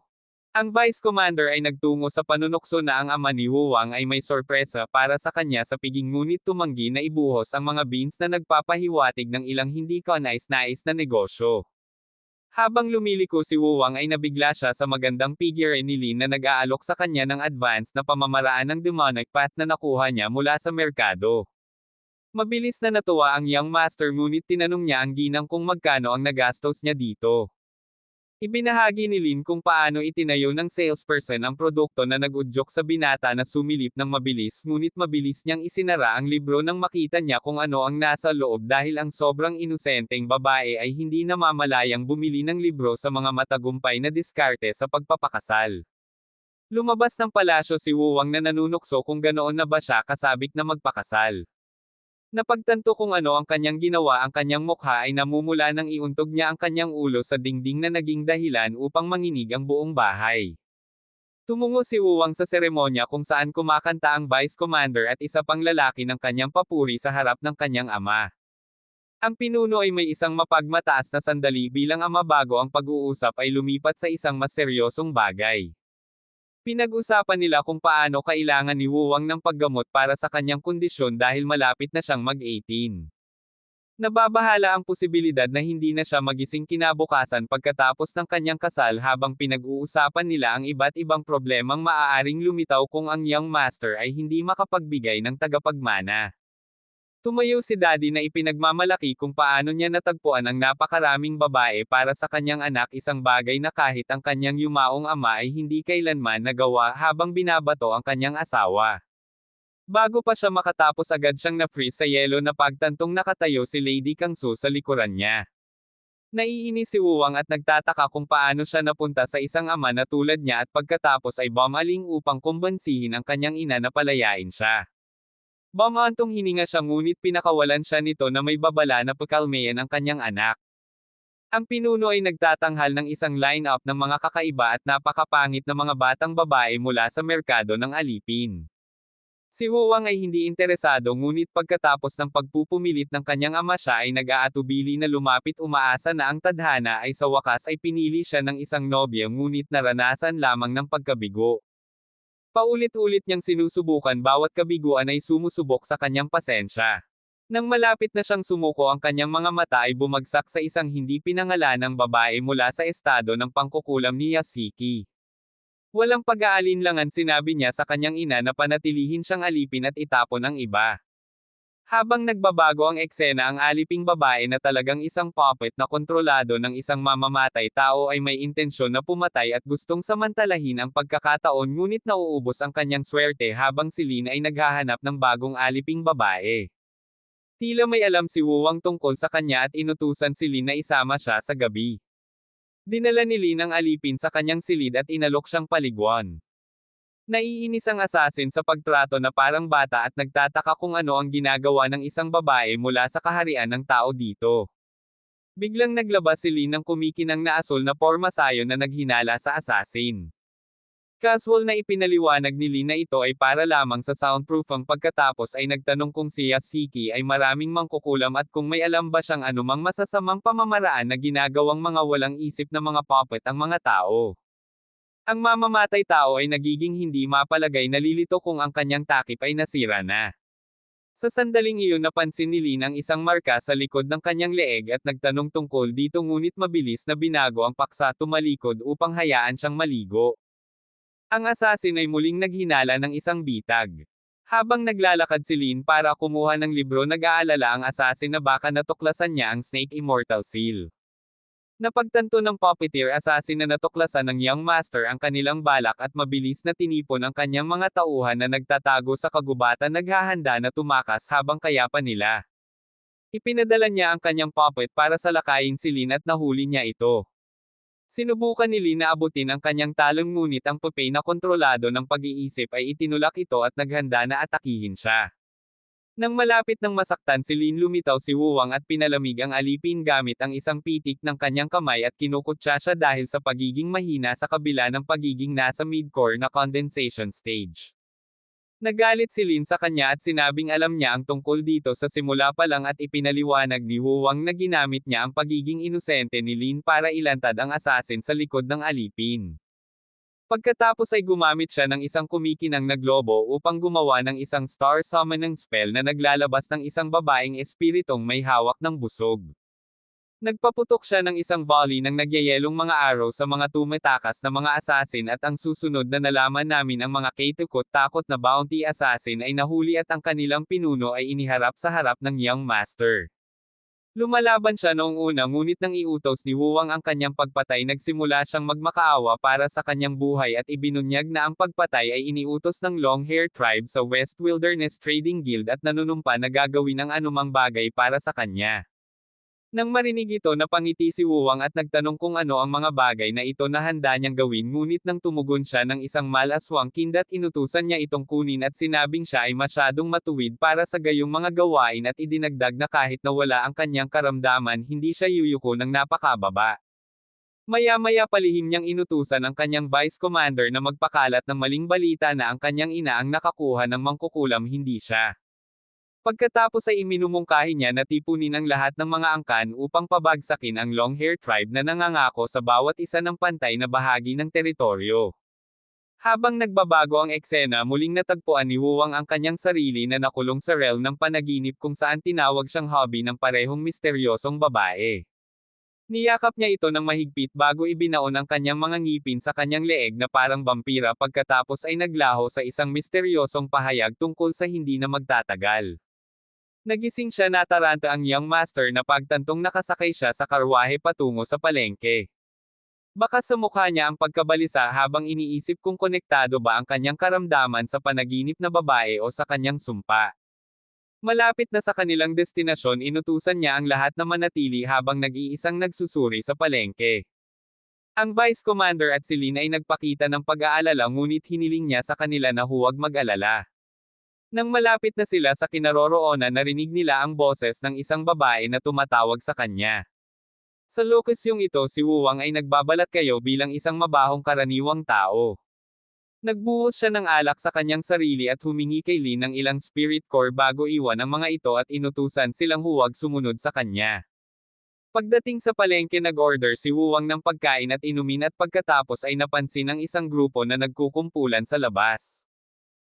Ang Vice Commander ay nagtungo sa panunukso na ang ama ni Wu Wang ay may sorpresa para sa kanya sa piging ngunit tumanggi na ibuhos ang mga beans na nagpapahiwatig ng ilang hindi kanais-nais na negosyo. Habang lumiliko si Wu Wang ay nabigla siya sa magandang figure ni Lin na nag-aalok sa kanya ng advance na pamamaraan ng demonic path na nakuha niya mula sa merkado. Mabilis na natuwa ang young master ngunit tinanong niya ang ginang kung magkano ang nagastos niya dito. Ibinahagi ni Lin kung paano itinayo ng salesperson ang produkto na nag-udyok sa binata na sumilip ng mabilis ngunit mabilis niyang isinara ang libro nang makita niya kung ano ang nasa loob dahil ang sobrang inosenteng babae ay hindi namamalayang bumili ng libro sa mga matagumpay na diskarte sa pagpapakasal. Lumabas ng palasyo si Wu Wang na nanunukso kung ganoon na ba siya kasabik na magpakasal. Napagtanto kung ano ang kanyang ginawa ang kanyang mukha ay namumula nang iuntog niya ang kanyang ulo sa dingding na naging dahilan upang manginig ang buong bahay. Tumungo si Wu Wang sa seremonya kung saan kumakanta ang Vice Commander at isa pang lalaki ng kanyang papuri sa harap ng kanyang ama. Ang pinuno ay may isang mapagmataas na sandali bilang ama bago ang pag-uusap ay lumipat sa isang mas seryosong bagay. Pinag-usapan nila kung paano kailangan ni Wu Wang ng paggamot para sa kanyang kondisyon dahil malapit na siyang mag-18. Nababahala ang posibilidad na hindi na siya magising kinabukasan pagkatapos ng kanyang kasal habang pinag-uusapan nila ang iba't ibang problemang maaaring lumitaw kung ang young master ay hindi makapagbigay ng tagapagmana. Tumayo si Daddy na ipinagmamalaki kung paano niya natagpuan ang napakaraming babae para sa kanyang anak, isang bagay na kahit ang kanyang yumaong ama ay hindi kailanman nagawa habang binabato ang kanyang asawa. Bago pa siya makatapos agad siyang na-freeze sa yelo na pagtantong nakatayo si Lady Kangsu sa likuran niya. Naiinis si Wu Wang at nagtataka kung paano siya napunta sa isang ama na tulad niya at pagkatapos ay bumaling upang kumbansihin ang kanyang ina na palayain siya. Bumantong hininga siya ngunit pinakawalan siya nito na may babala na pakalmayan ang kanyang anak. Ang pinuno ay nagtatanghal ng isang line-up ng mga kakaiba at napakapangit na mga batang babae mula sa merkado ng alipin. Si Wu Wang ay hindi interesado ngunit pagkatapos ng pagpupumilit ng kanyang ama siya ay nag-aatubili na lumapit, umaasa na ang tadhana ay sa wakas ay pinili siya ng isang nobya ngunit naranasan lamang ng pagkabigo. Paulit-ulit niyang sinusubukan bawat kabiguan ay sumusubok sa kanyang pasensya. Nang malapit na siyang sumuko ang kanyang mga mata ay bumagsak sa isang hindi pinangalanang babae mula sa estado ng pangkukulam ni Yasuki. Walang pag-aalinlangan sinabi niya sa kanyang ina na panatilihin siyang alipin at itapon ang iba. Habang nagbabago ang eksena, ang aliping babae na talagang isang puppet na kontrolado ng isang mamamatay tao ay may intensyon na pumatay at gustong samantalahin ang pagkakataon ngunit nauubos ang kanyang swerte habang si Lin ay naghahanap ng bagong aliping babae. Tila may alam si Wu Wang tungkol sa kanya at inutusan si Lin na isama siya sa gabi. Dinala ni Lin ang alipin sa kanyang silid at inalok siyang paliguan. Naiinis ang assassin sa pagtrato na parang bata at nagtataka kung ano ang ginagawa ng isang babae mula sa kaharian ng tao dito. Biglang naglabas si Lin ng kumikinang na asul na pormasayon na naghinala sa assassin. Casual na ipinaliwanag ni Lin na ito ay para lamang sa soundproofing pagkatapos ay nagtanong kung si Yasuki ay maraming mangkukulam at kung may alam ba siyang anumang masasamang pamamaraan na ginagawang mga walang isip na mga puppet ang mga tao. Ang mamamatay tao ay nagiging hindi mapalagay, nalilito kung ang kanyang takip ay nasira na. Sa sandaling iyon napansin ni Lin ang isang marka sa likod ng kanyang leeg at nagtanong tungkol dito ngunit mabilis na binago ang paksa, tumalikod upang hayaan siyang maligo. Ang assassin ay muling naghinala ng isang bitag. Habang naglalakad si Lin para kumuha ng libro, nag-aalala ang assassin na baka natuklasan niya ang Snake Immortal Seal. Napagtanto ng puppeteer assassin na natuklasan ng young master ang kanilang balak at mabilis na tinipon ang kanyang mga tauhan na nagtatago sa kagubatan, naghahanda na tumakas habang kayapa nila. Ipinadala niya ang kanyang puppet para salakayin si Lin at nahuli niya ito. Sinubukan ni Lin na abutin ang kanyang talong ngunit ang puppet na kontrolado ng pag-iisip ay itinulak ito at naghanda na atakihin siya. Nang malapit ng masaktan si Lin, lumitaw si Wuwang at pinalamig ang alipin gamit ang isang pitik ng kanyang kamay at kinukutya siya dahil sa pagiging mahina sa kabila ng pagiging nasa mid-core na condensation stage. Nagalit si Lin sa kanya at sinabing alam niya ang tungkol dito sa simula pa lang at ipinaliwanag ni Wuwang na ginamit niya ang pagiging inosente ni Lin para ilantad ang assassin sa likod ng alipin. Pagkatapos ay gumamit siya ng isang kumikinang na globo upang gumawa ng isang star summoning spell na naglalabas ng isang babaeng espiritong may hawak ng busog. Nagpaputok siya ng isang volley ng nagyayelong mga arrow sa mga tumatakas na mga assassin at ang susunod na nalaman namin ang mga katakot na bounty assassin ay nahuli at ang kanilang pinuno ay iniharap sa harap ng Young Master. Lumalaban siya noong una ngunit nang iutos ni Wuwang ang kanyang pagpatay nagsimula siyang magmakaawa para sa kanyang buhay at ibinunyag na ang pagpatay ay iniutos ng Long Hair Tribe sa West Wilderness Trading Guild at nanunumpa na gagawin ang anumang bagay para sa kanya. Nang marinig ito napangiti si Wuwang at nagtanong kung ano ang mga bagay na ito na handa niyang gawin ngunit nang tumugon siya ng isang malaswang kindat inutusan niya itong kunin at sinabing siya ay masyadong matuwid para sa gayong mga gawain at idinagdag na kahit na wala ang kanyang karamdaman hindi siya yuyuko ng napakababa. Maya-maya palihim niyang inutusan ang kanyang vice commander na magpakalat ng maling balita na ang kanyang ina ang nakakuha ng mangkukulam hindi siya. Pagkatapos ay iminumungkahi niya na tipunin ang lahat ng mga angkan upang pabagsakin ang Long Hair Tribe na nangangako sa bawat isa ng pantay na bahagi ng teritoryo. Habang nagbabago ang eksena muling natagpuan ni Wuwang ang kanyang sarili na nakulong sa realm ng panaginip kung saan tinawag siyang hobby ng parehong misteryosong babae. Niyakap niya ito ng mahigpit bago ibinaon ang kanyang mga ngipin sa kanyang leeg na parang vampira pagkatapos ay naglaho sa isang misteryosong pahayag tungkol sa hindi na magtatagal. Nagising siya nataranta ang Young Master na pagtantong nakasakay siya sa karwahe patungo sa palengke. Baka sa mukha niya ang pagkabalisa habang iniisip kung konektado ba ang kanyang karamdaman sa panaginip na babae o sa kanyang sumpa. Malapit na sa kanilang destinasyon inutusan niya ang lahat na manatili habang nag-iisang nagsusuri sa palengke. Ang Vice Commander at si Lin ay nagpakita ng pag-aalala ngunit hiniling niya sa kanila na huwag mag-alala. Nang malapit na sila sa kinaroroonan narinig nila ang boses ng isang babae na tumatawag sa kanya. Sa lokasyong ito si Wuwang ay nagbabalat kayo bilang isang mabahong karaniwang tao. Nagbuhos siya ng alak sa kanyang sarili at humingi kay Lin ng ilang spirit core bago iwan ang mga ito at inutusan silang huwag sumunod sa kanya. Pagdating sa palengke nag-order si Wuwang ng pagkain at inumin at pagkatapos ay napansin ang isang grupo na nagkukumpulan sa labas.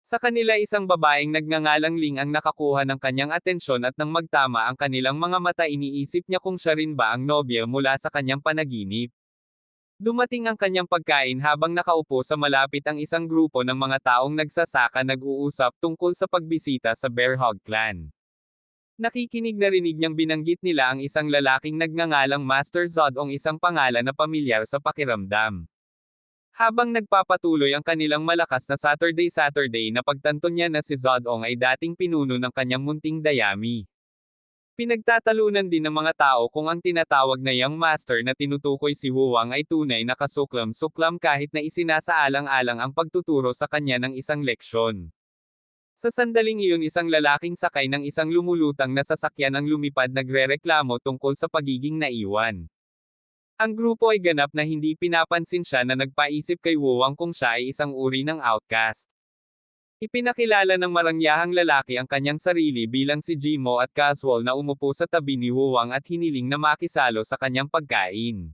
Sa kanila isang babaeng nagngangalang Ling ang nakakuha ng kanyang atensyon at nang magtama ang kanilang mga mata iniisip niya kung siya rin ba ang nobya mula sa kanyang panaginip. Dumating ang kanyang pagkain habang nakaupo sa malapit ang isang grupo ng mga taong nagsasaka nag-uusap tungkol sa pagbisita sa Bear Hog Clan. Nakikinig na rinig niyang binanggit nila ang isang lalaking nagngangalang Master Zodong isang pangalan na pamilyar sa pakiramdam. Habang nagpapatuloy ang kanilang malakas na Saturday na pagtanto niya na si Zodong ay dating pinuno ng kanyang munting dayami. Pinagtatalunan din ng mga tao kung ang tinatawag na Young Master na tinutukoy si Wuwang ay tunay na kasuklam-suklam kahit na isinasaalang-alang ang pagtuturo sa kanya ng isang leksyon. Sa sandaling iyon isang lalaking sakay ng isang lumulutang na sasakyan ang lumipad nagrereklamo tungkol sa pagiging naiwan. Ang grupo ay ganap na hindi pinapansin siya na nagpaisip kay Wuwang kung siya ay isang uri ng outcast. Ipinakilala ng marangyahang lalaki ang kanyang sarili bilang si Jimo at casual na umupo sa tabi ni Wuwang at hiniling na makisalo sa kanyang pagkain.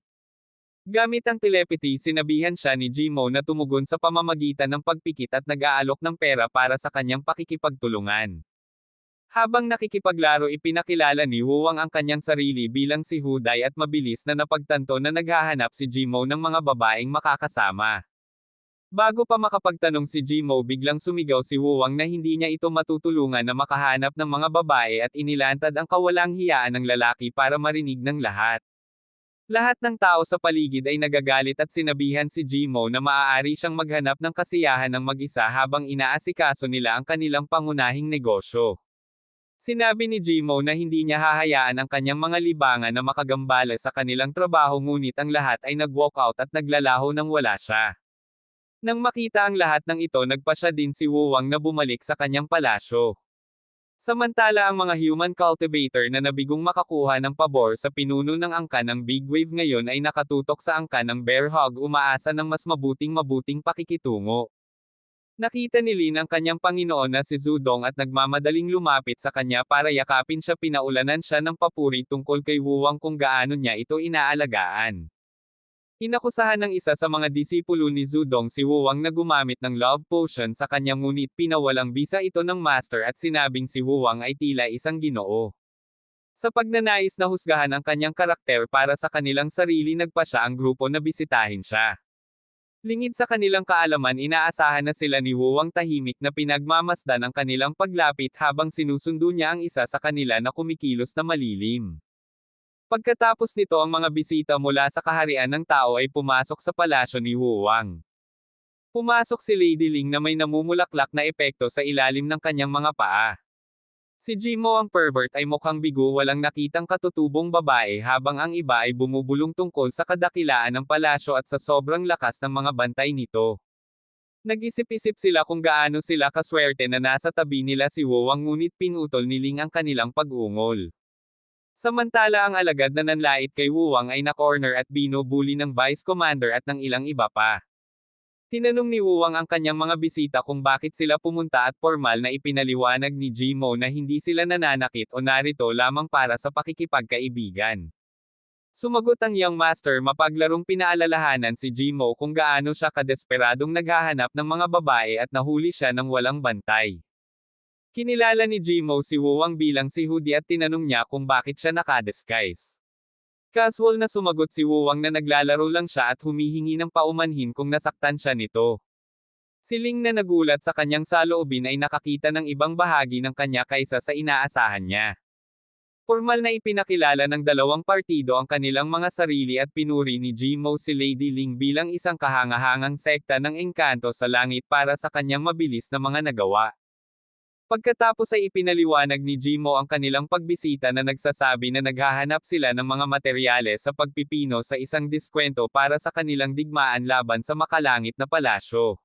Gamit ang telepathy sinabihan siya ni Jimo na tumugon sa pamamagitan ng pagpikit at nag-aalok ng pera para sa kanyang pakikipagtulungan. Habang nakikipaglaro ipinakilala ni Wuwang ang kanyang sarili bilang si Huday at mabilis na napagtanto na naghahanap si Jimo ng mga babaeng makakasama. Bago pa makapagtanong si Jimo biglang sumigaw si Wuwang na hindi niya ito matutulungan na makahanap ng mga babae at inilantad ang kawalang hiyaan ng lalaki para marinig ng lahat. Lahat ng tao sa paligid ay nagagalit at sinabihan si Jimo na maaari siyang maghanap ng kasiyahan ng mag-isa habang inaasikaso nila ang kanilang pangunahing negosyo. Sinabi ni Jimo na hindi niya hahayaan ang kanyang mga libangan na makagambala sa kanilang trabaho ngunit ang lahat ay nag-walkout at naglalaho nang wala siya. Nang makita ang lahat ng ito nagpasya din si Wuwang na bumalik sa kanyang palasyo. Samantala ang mga human cultivator na nabigong makakuha ng pabor sa pinuno ng angkan ng Big Wave ngayon ay nakatutok sa angkan ng Bear Hug umaasa ng mas mabuting pakikitungo. Nakita ni Lin ang kanyang Panginoon na si Zudong at nagmamadaling lumapit sa kanya para yakapin siya pinaulanan siya ng papuri tungkol kay Wuwang kung gaano niya ito inaalagaan. Inakusahan ng isa sa mga disipulo ni Zudong si Wuwang na gumamit ng love potion sa kanya ngunit pinawalang bisa ito ng master at sinabing si Wuwang ay tila isang ginoo. Sa pagnanais na husgahan ang kanyang karakter para sa kanilang sarili nagpa siya ang grupo na bisitahin siya. Lingid sa kanilang kaalaman inaasahan na sila ni Wuwang tahimik na pinagmamasdan ang kanilang paglapit habang sinusundo niya ang isa sa kanila na kumikilos na malilim. Pagkatapos nito ang mga bisita mula sa kaharian ng tao ay pumasok sa palasyo ni Wuwang. Pumasok si Lady Ling na may namumulaklak na epekto sa ilalim ng kanyang mga paa. Si Jimo ang pervert ay mukhang bigo walang nakitang katutubong babae habang ang iba ay bumubulong tungkol sa kadakilaan ng palasyo at sa sobrang lakas ng mga bantay nito. Nag-isip-isip sila kung gaano sila kaswerte na nasa tabi nila si Wuwang ngunit pinutol ni Ling ang kanilang pag-ungol. Samantala ang alagad na nanlait kay Wuwang ay na-corner at binubuli ng Vice Commander at ng ilang iba pa. Tinanong ni Wuwang ang kanyang mga bisita kung bakit sila pumunta at formal na ipinaliwanag ni Jimo na hindi sila nananakit o narito lamang para sa pakikipagkaibigan. Sumagot ang young master mapaglarong pinaalalahanan si Jimo kung gaano siya kadesperadong naghahanap ng mga babae at nahuli siya ng walang bantay. Kinilala ni Jimo si Wuwang bilang si Hudi at tinanong niya kung bakit siya nakadisguise. Casual na sumagot si Wuwang na naglalaro lang siya at humihingi ng paumanhin kung nasaktan siya nito. Si Ling na nagulat sa kanyang saloobin ay nakakita ng ibang bahagi ng kanya kaysa sa inaasahan niya. Formal na ipinakilala ng dalawang partido ang kanilang mga sarili at pinuri ni Jimo si Lady Ling bilang isang kahangahangang sekta ng engkanto sa langit para sa kanyang mabilis na mga nagawa. Pagkatapos ay ipinaliwanag ni Jimo ang kanilang pagbisita na nagsasabi na naghahanap sila ng mga materyales sa pagpipino sa isang diskwento para sa kanilang digmaan laban sa makalangit na palasyo.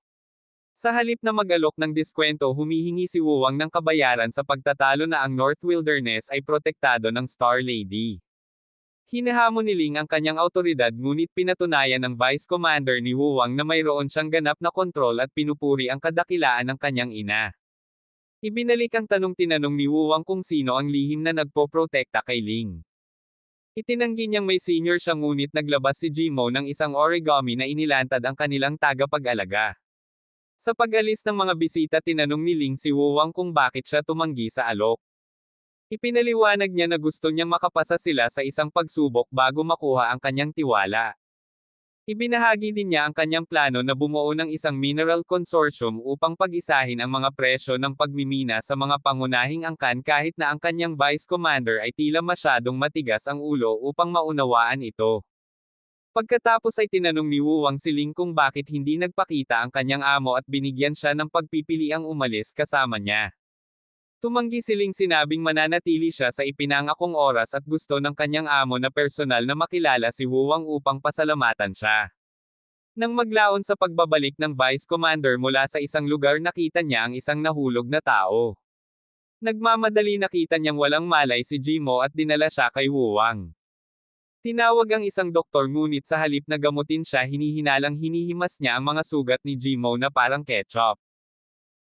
Sa halip na mag-alok ng diskwento humihingi si Wuwang ng kabayaran sa pagtatalo na ang North Wilderness ay protektado ng Star Lady. Hinahamon ni Ling ang kanyang autoridad ngunit pinatunayan ng Vice Commander ni Wuwang na mayroon siyang ganap na kontrol at pinupuri ang kadakilaan ng kanyang ina. Ibinalik ang tinanong ni Wuwang kung sino ang lihim na nagpoprotekta kay Ling. Itinanggi niyang may senior siya ngunit naglabas si Jimo ng isang origami na inilantad ang kanilang tagapag-alaga. Sa pag-alis ng mga bisita tinanong ni Ling si Wuwang kung bakit siya tumanggi sa alok. Ipinaliwanag niya na gusto niyang makapasa sila sa isang pagsubok bago makuha ang kanyang tiwala. Ibinahagi din niya ang kanyang plano na bumuo ng isang mineral consortium upang pag-isahin ang mga presyo ng pagmimina sa mga pangunahing angkan kahit na ang kanyang vice commander ay tila masyadong matigas ang ulo upang maunawaan ito. Pagkatapos ay tinanong ni Wuwang si Ling kung bakit hindi nagpakita ang kanyang amo at binigyan siya ng pagpipiliang umalis kasama niya. Tumanggi si Ling sinabing mananatili siya sa ipinangakong oras at gusto ng kanyang amo na personal na makilala si Wuwang upang pasalamatan siya. Nang maglaon sa pagbabalik ng Vice Commander mula sa isang lugar nakita niya ang isang nahulog na tao. Nagmamadali nakita niyang walang malay si Jimo at dinala siya kay Wuwang. Tinawag ang isang doktor ngunit sa halip na gamutin siya hinihinalang hinihimas niya ang mga sugat ni Jimo na parang ketchup.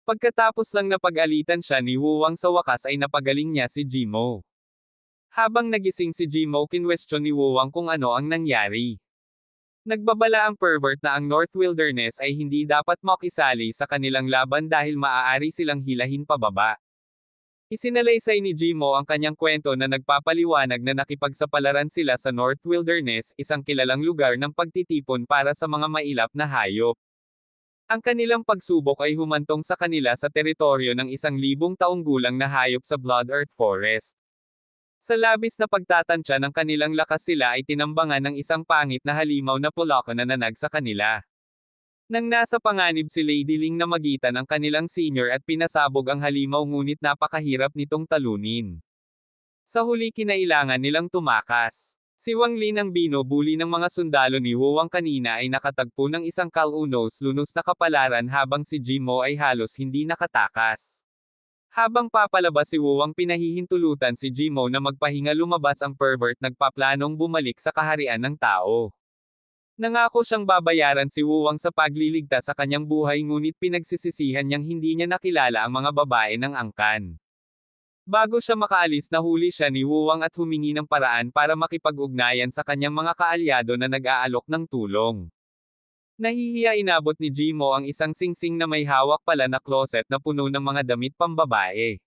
Pagkatapos lang napag-alitan siya ni Wuwang sa wakas ay napagaling niya si Jimo. Habang nagising si Jimo kinwestiyon ni Wuwang kung ano ang nangyari. Nagbabala ang pervert na ang North Wilderness ay hindi dapat makisali sa kanilang laban dahil maaari silang hilahin pababa. Isinalaysay ni Jimo ang kanyang kwento na nagpapaliwanag na nakipagsapalaran sila sa North Wilderness, isang kilalang lugar ng pagtitipon para sa mga mailap na hayop. Ang kanilang pagsubok ay humantong sa kanila sa teritoryo ng 1,000 taong gulang na hayop sa Blood Earth Forest. Sa labis na pagtatansya ng kanilang lakas sila ay tinambangan ng isang pangit na halimaw na pulako na nanag sa kanila. Nang nasa panganib si Lady Ling na magitan ang kanilang senior at pinasabog ang halimaw ngunit napakahirap nitong talunin. Sa huli kinailangan nilang tumakas. Si Wang Lin ang binubuli ng mga sundalo ni Wuwang kanina ay nakatagpo ng isang kalunos-lunos na kapalaran habang si Jimo ay halos hindi nakatakas. Habang papalabas si Wuwang pinahihintulutan si Jimo na magpahinga lumabas ang pervert nagpaplanong bumalik sa kaharian ng tao. Nangako siyang babayaran si Wuwang sa pagliligtas sa kanyang buhay ngunit pinagsisisihan niyang hindi niya nakilala ang mga babae ng angkan. Bago siya makaalis nahuli siya ni Wuwang at humingi ng paraan para makipag-ugnayan sa kanyang mga kaalyado na nag-aalok ng tulong. Nahihiya inabot ni Jimo ang isang singsing na may hawak pala na closet na puno ng mga damit pambabae.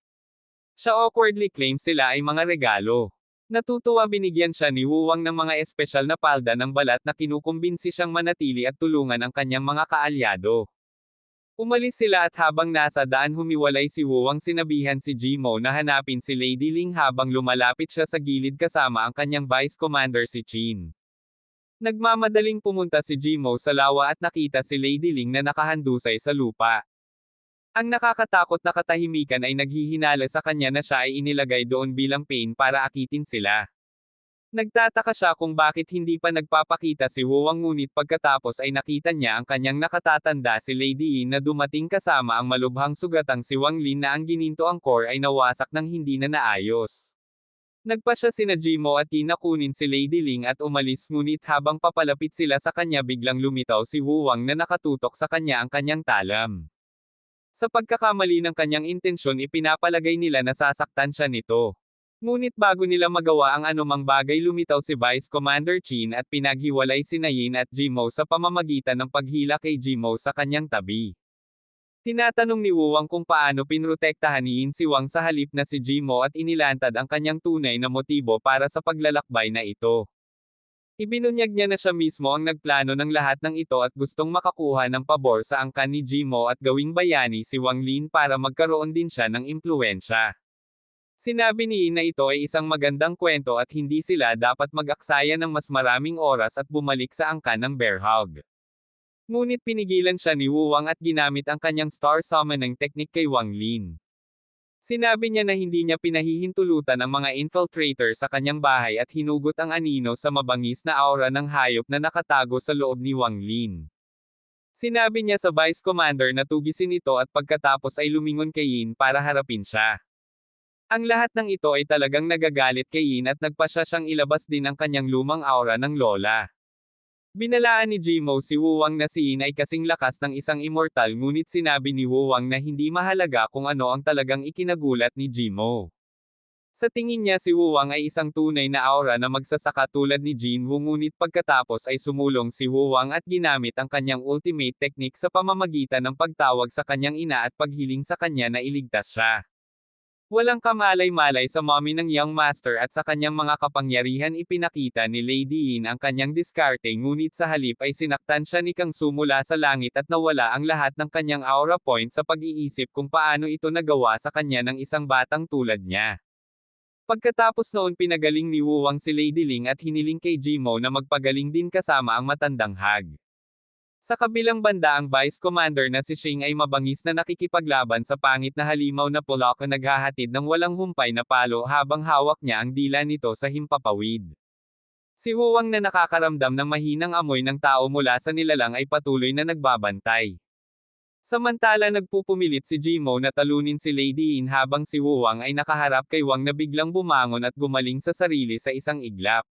Siya awkwardly claims sila ay mga regalo. Natutuwa binigyan siya ni Wuwang ng mga espesyal na palda ng balat na kinukumbinsi siyang manatili at tulungan ang kanyang mga kaalyado. Umalis sila at habang nasa daan humiwalay si Wuwang sinabihan si Jimo na hanapin si Lady Ling habang lumalapit siya sa gilid kasama ang kanyang Vice Commander si Chin. Nagmamadaling pumunta si Jimo sa lawa at nakita si Lady Ling na nakahandusay sa lupa. Ang nakakatakot na katahimikan ay naghihinala sa kanya na siya ay inilagay doon bilang pain para akitin sila. Nagtataka siya kung bakit hindi pa nagpapakita si Wuwang ngunit pagkatapos ay nakita niya ang kanyang nakatatanda si Lady Yin na dumating kasama ang malubhang sugatang si Wang Lin na ang gininto ang core ay nawasak ng hindi na naayos. Nagpa siya sina Jimo at Yin na kunin si Lady Ling at umalis ngunit habang papalapit sila sa kanya biglang lumitaw si Wuwang na nakatutok sa kanya ang kanyang talam. Sa pagkakamali ng kanyang intensyon ipinapalagay nila na sasaktan siya nito. Ngunit bago nila magawa ang anumang bagay lumitaw si Vice Commander Chin at pinaghiwalay sina Yin at Jimo sa pamamagitan ng paghila kay Jimo sa kanyang tabi. Tinatanong ni Wuwang kung paano pinrotektahan ni Yin si Wang sa halip na si Jimo at inilantad ang kanyang tunay na motibo para sa paglalakbay na ito. Ibinunyag niya na siya mismo ang nagplano ng lahat ng ito at gustong makakuha ng pabor sa angkan ni Jimo at gawing bayani si Wang Lin para magkaroon din siya ng impluwensya. Sinabi ni Yin na ito ay isang magandang kwento at hindi sila dapat mag-aksaya ng mas maraming oras at bumalik sa angkan ng Bear Hug. Ngunit pinigilan siya ni Wuwang at ginamit ang kanyang star summoning technique kay Wang Lin. Sinabi niya na hindi niya pinahihintulutan ang mga infiltrator sa kanyang bahay at hinugot ang anino sa mabangis na aura ng hayop na nakatago sa loob ni Wang Lin. Sinabi niya sa Vice Commander na tugisin ito at pagkatapos ay lumingon kay Yin para harapin siya. Ang lahat ng ito ay talagang nagagalit kay Yin at nagpasya siyang ilabas din ang kanyang lumang aura ng lola. Binalaan ni Jimo si Wuwang na si Yin ay kasing lakas ng isang immortal ngunit sinabi ni Wuwang na hindi mahalaga kung ano ang talagang ikinagulat ni Jimo. Sa tingin niya si Wuwang ay isang tunay na aura na magsasaka tulad ni Jinwoo ngunit pagkatapos ay sumulong si Wuwang at ginamit ang kanyang ultimate technique sa pamamagitan ng pagtawag sa kanyang ina at paghiling sa kanya na iligtas siya. Walang kamalay-malay sa mommy ng Young Master at sa kanyang mga kapangyarihan ipinakita ni Lady Yin ang kanyang diskarte ngunit sa halip ay sinaktan siya ni Kangsu mula sa langit at nawala ang lahat ng kanyang aura point sa pag-iisip kung paano ito nagawa sa kanya ng isang batang tulad niya. Pagkatapos noon pinagaling ni Wuwang si Lady Ling at hiniling kay Jimo na magpagaling din kasama ang matandang Hag. Sa kabilang banda ang Vice Commander na si Shing ay mabangis na nakikipaglaban sa pangit na halimaw na Polaka naghahatid ng walang humpay na palo habang hawak niya ang dila nito sa himpapawid. Si Wuwang na nakakaramdam ng mahinang amoy ng tao mula sa nilalang ay patuloy na nagbabantay. Samantala nagpupumilit si Jimo na talunin si Lady Yin habang si Wuwang ay nakaharap kay Wang na biglang bumangon at gumaling sa sarili sa isang iglap.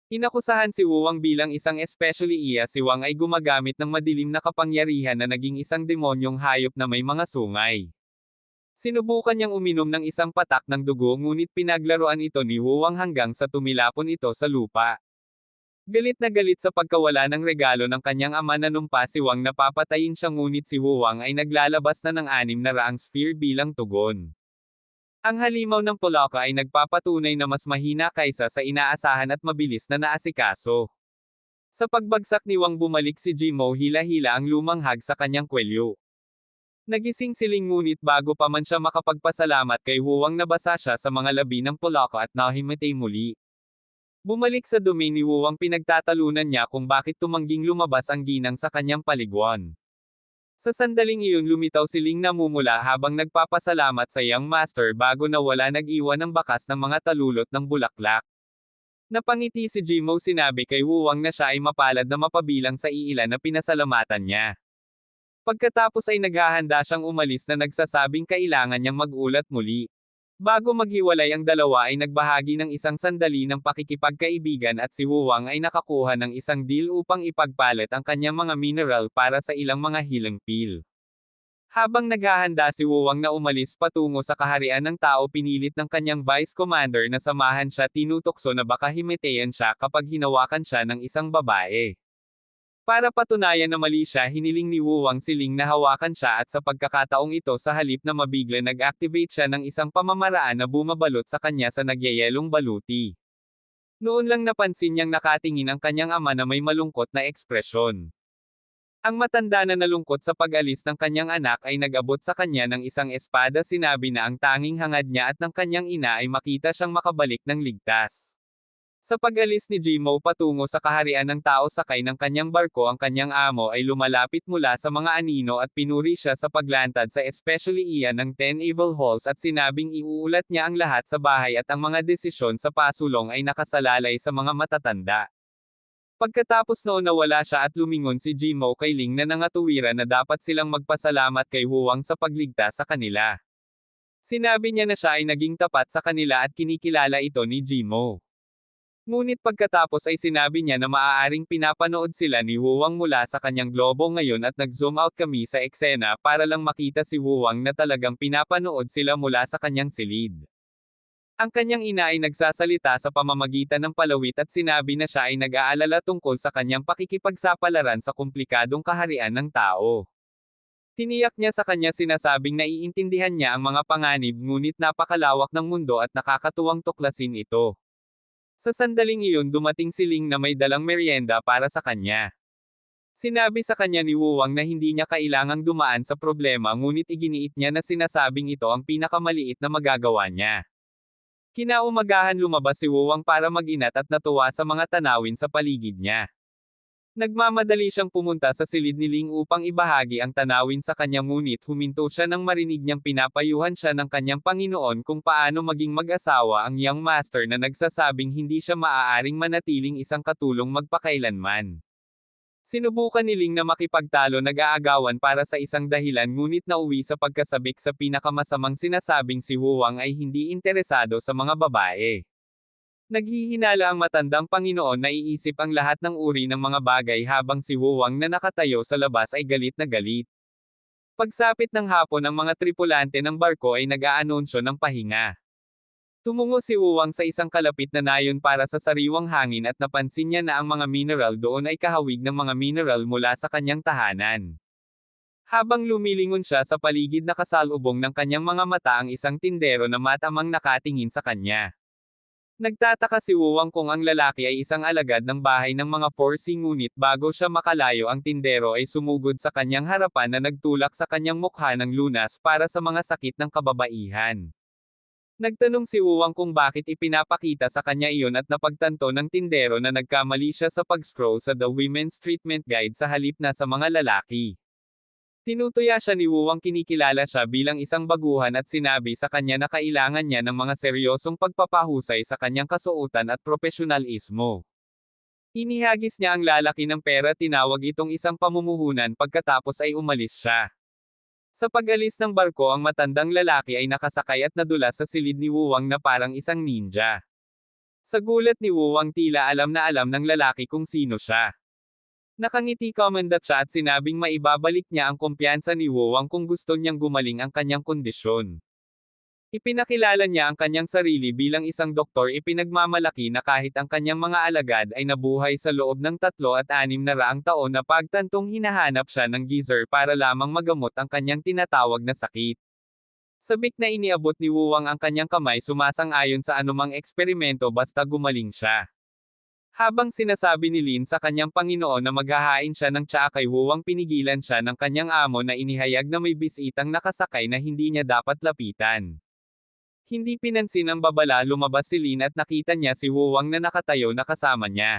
Inakusahan si Wuwang bilang isang especially iya si Wang ay gumagamit ng madilim na kapangyarihan na naging isang demonyong hayop na may mga sungay. Sinubukan niyang uminom ng isang patak ng dugo ngunit pinaglaruan ito ni Wuwang hanggang sa tumilapon ito sa lupa. Galit na galit sa pagkawala ng regalo ng kanyang ama nanumpa si Wang na papatayin siya ngunit si Wuwang ay naglalabas na ng 600 sphere bilang tugon. Ang halimaw ng Polaka ay nagpapatunay na mas mahina kaysa sa inaasahan at mabilis na naasikaso. Sa pagbagsak ni Wang bumalik si Jimo hila-hila ang lumang Hag sa kanyang kwelyo. Nagising siling ngunit bago pa man siya makapagpasalamat kay Wuwang nabasa siya sa mga labi ng Polaka at nahimatay muli. Bumalik sa dumi ni Wuwang pinagtatalunan niya kung bakit tumangging lumabas ang ginang sa kanyang paliguan. Sa sandaling iyon lumitaw si Ling namumula habang nagpapasalamat sa Young Master bago nawala nag-iwan ng bakas ng mga talulot ng bulaklak. Napangiti si Jimo sinabi kay Wuwang na siya ay mapalad na mapabilang sa iilan na pinasalamatan niya. Pagkatapos ay naghahanda siyang umalis na nagsasabing kailangan niyang mag-ulat muli. Bago maghiwalay ang dalawa ay nagbahagi ng isang sandali ng pakikipagkaibigan at si Huwang ay nakakuha ng isang deal upang ipagpalit ang kanyang mga mineral para sa ilang mga healing pill. Habang naghahanda si Huwang na umalis patungo sa kaharian ng tao, pinilit ng kanyang vice commander na samahan siya, tinutokso na baka himatayan siya kapag hinawakan siya ng isang babae. Para patunayan na mali siya, hiniling ni Huwang si Ling na hawakan siya at sa pagkakataong ito sa halip na mabigla nag-activate siya ng isang pamamaraan na bumabalot sa kanya sa nagyayelong baluti. Noon lang napansin niyang nakatingin ang kanyang ama na may malungkot na ekspresyon. Ang matanda na nalungkot sa pag-alis ng kanyang anak ay nag-abot sa kanya ng isang espada, sinabi na ang tanging hangad niya at ng kanyang ina ay makita siyang makabalik ng ligtas. Sa pag-alis ni Jimo patungo sa kaharian ng tao sakay ng kanyang barko, ang kanyang amo ay lumalapit mula sa mga anino at pinuri siya sa paglantad sa especially iyan ng 10 Evil Halls at sinabing iuulat niya ang lahat sa bahay at ang mga desisyon sa pasulong ay nakasalalay sa mga matatanda. Pagkatapos noon nawala siya at lumingon si Jimo kay Ling na nangatuwiran na dapat silang magpasalamat kay Huwang sa pagligtas sa kanila. Sinabi niya na siya ay naging tapat sa kanila at kinikilala ito ni Jimo. Ngunit pagkatapos ay sinabi niya na maaaring pinapanood sila ni Huwang mula sa kanyang globo ngayon at nag-zoom out kami sa eksena para lang makita si Huwang na talagang pinapanood sila mula sa kanyang silid. Ang kanyang ina ay nagsasalita sa pamamagitan ng palawit at sinabi na siya ay nag-aalala tungkol sa kanyang pakikipagsapalaran sa komplikadong kaharian ng tao. Tiniyak niya sa kanya, sinasabing naiintindihan niya ang mga panganib ngunit napakalawak ng mundo at nakakatuwang tuklasin ito. Sa sandaling iyon dumating si Ling na may dalang merienda para sa kanya. Sinabi sa kanya ni Huwang na hindi niya kailangang dumaan sa problema, ngunit iginiit niya na sinasabing ito ang pinakamaliit na magagawa niya. Kinaumagahan lumabas si Huwang para mag-inat at natuwa sa mga tanawin sa paligid niya. Nagmamadali siyang pumunta sa silid ni Ling upang ibahagi ang tanawin sa kanya, ngunit huminto siya nang marinig niyang pinapayuhan siya ng kanyang Panginoon kung paano maging mag-asawa ang young master na nagsasabing hindi siya maaaring manatiling isang katulong magpakailanman. Sinubukan ni Ling na makipagtalo, nag-aagawan para sa isang dahilan, ngunit nauwi sa pagkasabik sa pinakamasamang sinasabing si Huwang ay hindi interesado sa mga babae. Naghihinala ang matandang Panginoon na iisip ang lahat ng uri ng mga bagay habang si Huwang na nakatayo sa labas ay galit na galit. Pagsapit ng hapon, ang mga tripulante ng barko ay nag-aanunsyo ng pahinga. Tumungo si Huwang sa isang kalapit na nayon para sa sariwang hangin at napansin niya na ang mga mineral doon ay kahawig ng mga mineral mula sa kanyang tahanan. Habang lumilingon siya sa paligid, nakasalubong ng kanyang mga mata ang isang tindero na matamang nakatingin sa kanya. Nagtataka si Huwang kung ang lalaki ay isang alagad ng bahay ng mga Forsi, ngunit bago siya makalayo ang tindero ay sumugod sa kanyang harapan na nagtulak sa kanyang mukha ng lunas para sa mga sakit ng kababaihan. Nagtanong si Huwang kung bakit ipinapakita sa kanya iyon at napagtanto ng tindero na nagkamali siya sa pag-scroll sa The Women's Treatment Guide sa halip na sa mga lalaki. Tinutuya siya ni Huwang, kinikilala siya bilang isang baguhan at sinabi sa kanya na kailangan niya ng mga seryosong pagpapahusay sa kanyang kasuotan at propesyonalismo. Inihagis niya ang lalaki ng pera, tinawag itong isang pamumuhunan, pagkatapos ay umalis siya. Sa pag-alis ng barko, ang matandang lalaki ay nakasakay at nadulas sa silid ni Huwang na parang isang ninja. Sa gulat ni Huwang, tila alam na alam ng lalaki kung sino siya. Nakangiti komandat siya at sinabing maibabalik niya ang kumpiyansa ni Huwang kung gusto niyang gumaling ang kanyang kondisyon. Ipinakilala niya ang kanyang sarili bilang isang doktor, ipinagmamalaki na kahit ang kanyang mga alagad ay nabuhay sa loob ng 3 at 6 taon na pagtantong hinahanap siya ng geyser para lamang magamot ang kanyang tinatawag na sakit. Sabik na iniabot ni Huwang ang kanyang kamay, sumasang-ayon sa anumang eksperimento basta gumaling siya. Habang sinasabi ni Lin sa kanyang Panginoon na maghahain siya ng tsaa kay Huwang, pinigilan siya ng kanyang amo na inihayag na may bisitang nakasakay na hindi niya dapat lapitan. Hindi pinansin ang babala, lumabas si Lin at nakita niya si Huwang na nakatayo na kasama niya.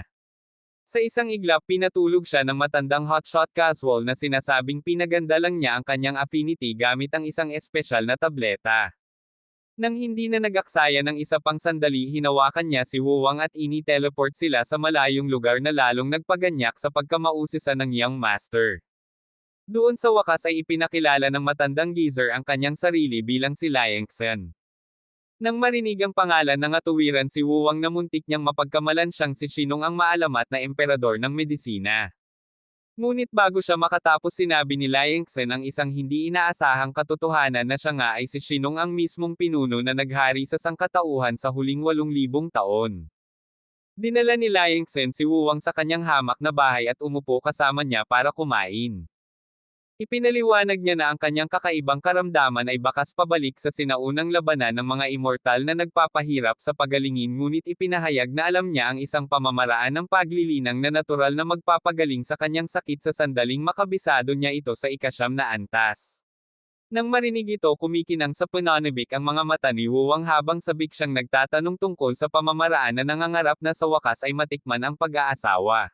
Sa isang iglap, pinatulog siya ng matandang hotshot casual na sinasabing pinaganda lang niya ang kanyang affinity gamit ang isang espesyal na tableta. Nang hindi na nag-aksaya ng isa pang sandali, hinawakan niya si Huwang at ini-teleport sila sa malayong lugar na lalong nagpaganyak sa pagkamausisan ng young master. Doon sa wakas ay ipinakilala ng matandang geezer ang kanyang sarili bilang si Liangxen. Nang marinig ang pangalan ng atuwiran si Wuwang na muntik niyang mapagkamalan siyang si Shinong ang maalamat na emperador ng medisina. Ngunit bago siya makatapos sinabi ni Liangxen ang isang hindi inaasahang katotohanan na siya nga ay si Shinong ang mismong pinuno na naghari sa sangkatauhan sa huling 8,000 taon. Dinala ni Liangxen si Wuwang sa kanyang hamak na bahay at umupo kasama niya para kumain. Ipinaliwanag niya na ang kanyang kakaibang karamdaman ay bakas pabalik sa sinaunang labanan ng mga immortal na nagpapahirap sa pagalingin, ngunit ipinahayag na alam niya ang isang pamamaraan ng paglilinang na natural na magpapagaling sa kanyang sakit sa sandaling makabisado niya ito sa ika-9 na antas. Nang marinig ito, kumikinang sa pananabik ang mga mata ni Wuwang habang sabik siyang nagtatanong tungkol sa pamamaraan na nangangarap na sa wakas ay matikman ang pag-aasawa.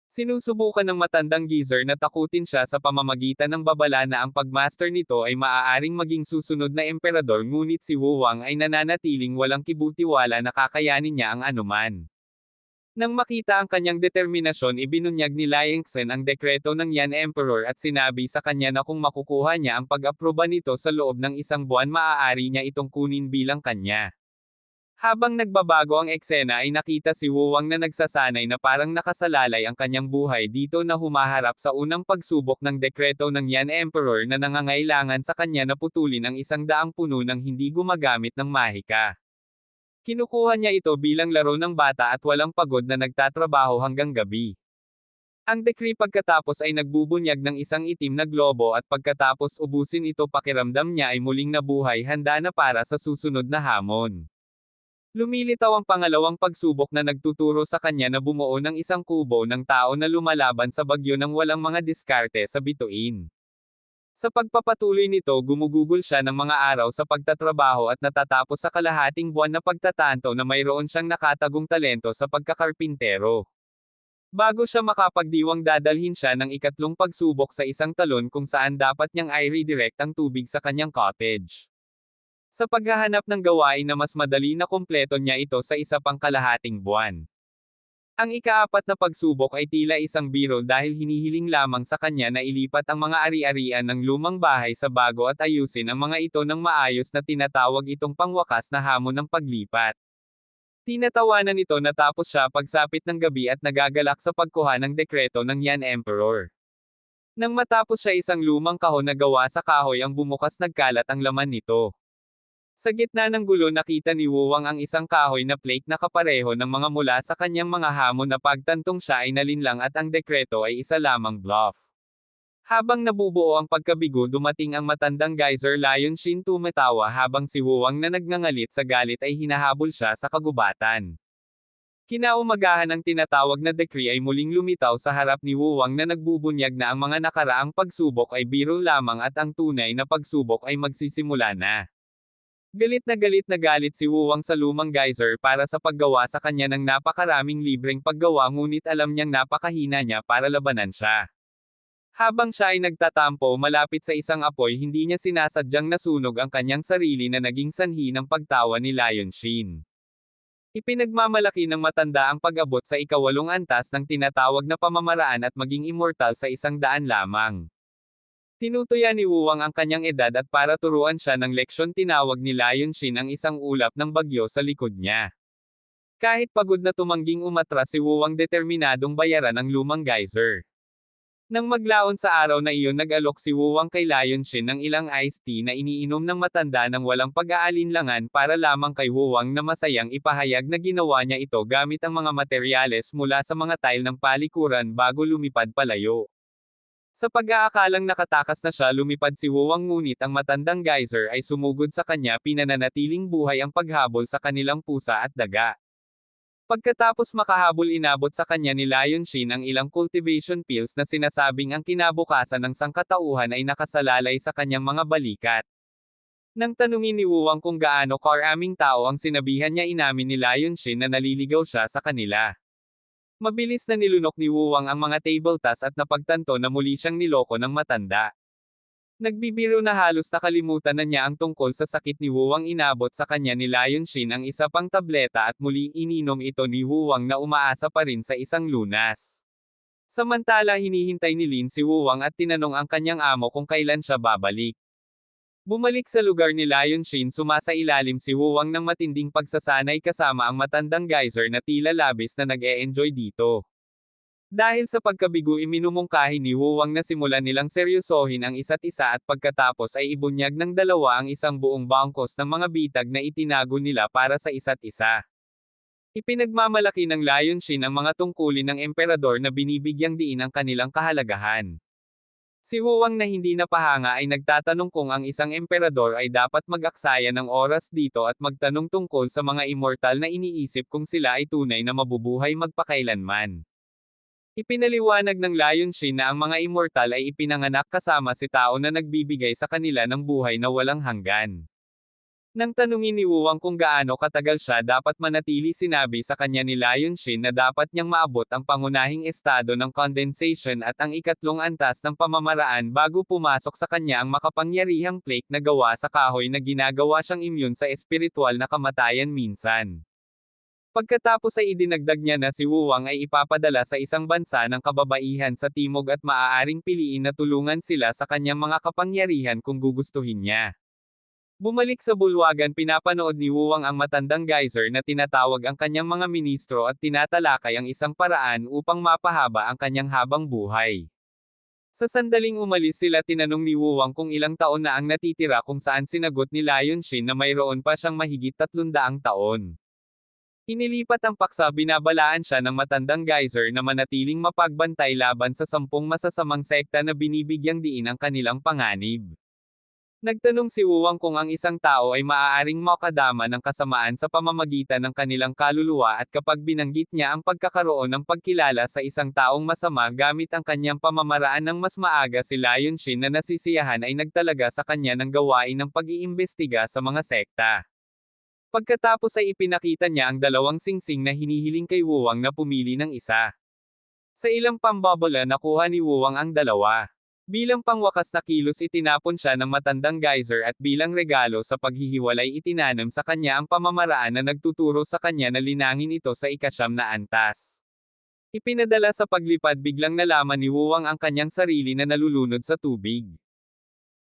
Sinusubukan ng matandang geezer na takutin siya sa pamamagitan ng babala na ang pagmaster nito ay maaaring maging susunod na emperador, ngunit si Wuwang ay nananatiling walang kibutiwala na kakayanin niya ang anuman. Nang makita ang kanyang determinasyon, ibinunyag ni Liangxen ang dekreto ng Yan Emperor at sinabi sa kanya na kung makukuha niya ang pag-aproba nito sa loob ng 1 buwan, maaari niya itong kunin bilang kanya. Habang nagbabago ang eksena ay nakita si Wuwang na nagsasanay na parang nakasalalay ang kanyang buhay dito na humaharap sa unang pagsubok ng dekreto ng Yan Emperor na nangangailangan sa kanya na putulin ang 100 puno ng hindi gumagamit ng mahika. Kinukuha niya ito bilang laro ng bata at walang pagod na nagtatrabaho hanggang gabi. Ang decree pagkatapos ay nagbubunyag ng isang itim na globo at pagkatapos ubusin ito, pakiramdam niya ay muling nabuhay, handa na para sa susunod na hamon. Lumilitaw ang pangalawang pagsubok na nagtuturo sa kanya na bumuo ng isang kubo ng tao na lumalaban sa bagyo ng walang mga diskarte sa bituin. Sa pagpapatuloy nito, gumugugol siya ng mga araw sa pagtatrabaho at natatapos sa kalahating buwan na pagtatanto na mayroon siyang nakatagong talento sa pagkakarpintero. Bago siya makapagdiwang, dadalhin siya ng ikatlong pagsubok sa isang talon kung saan dapat niyang i-redirect ang tubig sa kanyang cottage. Sa paghahanap ng gawain na mas madali, na kumpleto niya ito sa isa pang kalahating buwan. Ang ika-4 na pagsubok ay tila isang biro dahil hinihiling lamang sa kanya na ilipat ang mga ari-arian ng lumang bahay sa bago at ayusin ang mga ito ng maayos na tinatawag itong pangwakas na hamon ng paglipat. Tinatawanan nito natapos siya pagsapit ng gabi at nagagalak sa pagkuha ng dekreto ng Yan Emperor. Nang matapos siya, isang lumang kahon na gawa sa kahoy ang bumukas, nagkalat ang laman nito. Sa gitna ng gulo, nakita ni Wuwang ang isang kahoy na plate na kapareho ng mga mula sa kanyang mga hamon na pagtantong siya ay nalinlang at ang dekreto ay isa lamang bluff. Habang nabubuo ang pagkabigo, dumating ang matandang geyser Lion Shin, tumatawa habang si Wuwang na nagngangalit sa galit ay hinahabol siya sa kagubatan. Kinaumagahan, ang tinatawag na decree ay muling lumitaw sa harap ni Wuwang na nagbubunyag na ang mga nakaraang pagsubok ay biro lamang at ang tunay na pagsubok ay magsisimula na. Galit na galit si Wuwang sa lumang geyser para sa paggawa sa kanya ng napakaraming libreng paggawa, ngunit alam niyang napakahina niya para labanan siya. Habang siya ay nagtatampo malapit sa isang apoy, hindi niya sinasadyang nasunog ang kanyang sarili na naging sanhi ng pagtawa ni Lion Shin. Ipinagmamalaki ng matanda ang pag-abot sa ika-8 antas ng tinatawag na pamamaraan at maging immortal sa 100 lamang. Tinutuya ni Wuwang ang kanyang edad at para turuan siya ng leksyon, tinawag ni Lion Shin ang isang ulap ng bagyo sa likod niya. Kahit pagod na tumangging umatras si Wuwang, determinadong bayaran ang lumang geyser. Nang maglaon sa araw na iyon, nag-alok si Wuwang kay Lion Shin ng ilang iced tea na iniinom ng matanda ng walang pag-aalinlangan para lamang kay Wuwang na masayang ipahayag na ginawa niya ito gamit ang mga materyales mula sa mga tile ng palikuran bago lumipad palayo. Sa pag-aakalang nakatakas na siya, lumipad si Wuwang, ngunit ang matandang geyser ay sumugod sa kanya, pinananatiling buhay ang paghabol sa kanilang pusa at daga. Pagkatapos makahabol, inabot sa kanya ni Lion Shin ang ilang cultivation pills na sinasabing ang kinabukasan ng sangkatauhan ay nakasalalay sa kanyang mga balikat. Nang tanungin ni Wuwang kung gaano karaming tao ang sinabihan niya, inamin ni Lion Shin na naliligaw siya sa kanila. Mabilis na nilunok ni Wuwang ang mga tabletas at napagtanto na muli siyang niloko ng matanda. Nagbibiro na halos nakalimutan na niya ang tungkol sa sakit ni Wuwang, inabot sa kanya ni Lion Shin ang isa pang tableta at muli ininom ito ni Wuwang na umaasa pa rin sa isang lunas. Samantala hinihintay ni Lin si Wuwang at tinanong ang kanyang amo kung kailan siya babalik. Bumalik sa lugar ni Lion Shin sumasailalim si Wuwang ng matinding pagsasanay kasama ang matandang geyser na tila labis na nag-e-enjoy dito. Dahil sa pagkabigo iminumungkahi ni Wuwang na simulan nilang seryosohin ang isa't isa at pagkatapos ay ibunyag ng dalawa ang isang buong bangkos ng mga bitag na itinago nila para sa isa't isa. Ipinagmamalaki ng Lion Shin ang mga tungkulin ng emperador na binibigyang diin ang kanilang kahalagahan. Si Wuwang na hindi napahanga ay nagtatanong kung ang isang emperador ay dapat mag-aksaya ng oras dito at magtanong tungkol sa mga immortal na iniisip kung sila ay tunay na mabubuhay magpakailanman. Ipinaliwanag ng Lion Shin na ang mga immortal ay ipinanganak kasama si tao na nagbibigay sa kanila ng buhay na walang hanggan. Nang tanungin ni Wuwang kung gaano katagal siya dapat manatili sinabi sa kanya ni Lion Shin na dapat niyang maabot ang pangunahing estado ng condensation at ang ikatlong antas ng pamamaraan bago pumasok sa kanya ang makapangyarihang plague na gawa sa kahoy na ginagawa siyang immune sa espiritual na kamatayan minsan. Pagkatapos ay idinagdag niya na si Wuwang ay ipapadala sa isang bansa ng kababaihan sa timog at maaaring piliin na tulungan sila sa kanyang mga kapangyarihan kung gugustuhin niya. Bumalik sa bulwagan pinapanood ni Wuwang ang matandang geyser na tinatawag ang kanyang mga ministro at tinatalakay ang isang paraan upang mapahaba ang kanyang habang buhay. Sa sandaling umalis sila tinanong ni Wuwang kung ilang taon na ang natitira kung saan sinagot ni Lion Shin na mayroon pa siyang mahigit 300 taon. Inilipat ang paksa binabalaan siya ng matandang geyser na manatiling mapagbantay laban sa 10 masasamang sekta na binibigyang diin ang kanilang panganib. Nagtanong si Wuwang kung ang isang tao ay maaaring makadama ng kasamaan sa pamamagitan ng kanilang kaluluwa at kapag binanggit niya ang pagkakaroon ng pagkilala sa isang taong masama gamit ang kanyang pamamaraan ng mas maaga si Lion Shin na nasisiyahan ay nagtalaga sa kanya ng gawain ng pag-iimbestiga sa mga sekta. Pagkatapos ay ipinakita niya ang dalawang singsing na hinihiling kay Wuwang na pumili ng isa. Sa ilang pambabola nakuha ni Wuwang ang dalawa. Bilang pangwakas na kilos itinapon siya ng matandang geyser at bilang regalo sa paghihiwalay itinanam sa kanya ang pamamaraan na nagtuturo sa kanya na linangin ito sa ika-9 na antas. Ipinadala sa paglipad biglang nalaman ni Wuwang ang kanyang sarili na nalulunod sa tubig.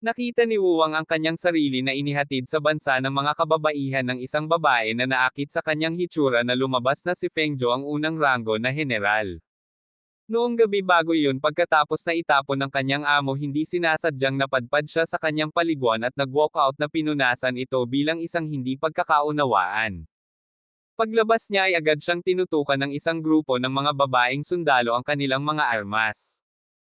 Nakita ni Wuwang ang kanyang sarili na inihatid sa bansa ng mga kababaihan ng isang babae na naakit sa kanyang hitsura na lumabas na si Feng Zhou ang unang ranggo na general. Noong gabi bago iyon pagkatapos na itapon ng kanyang amo hindi sinasadyang napadpad siya sa kanyang paliguan at nag-walkout na pinunasan ito bilang isang hindi pagkakaunawaan. Paglabas niya ay agad siyang tinutukan ng isang grupo ng mga babaeng sundalo ang kanilang mga armas.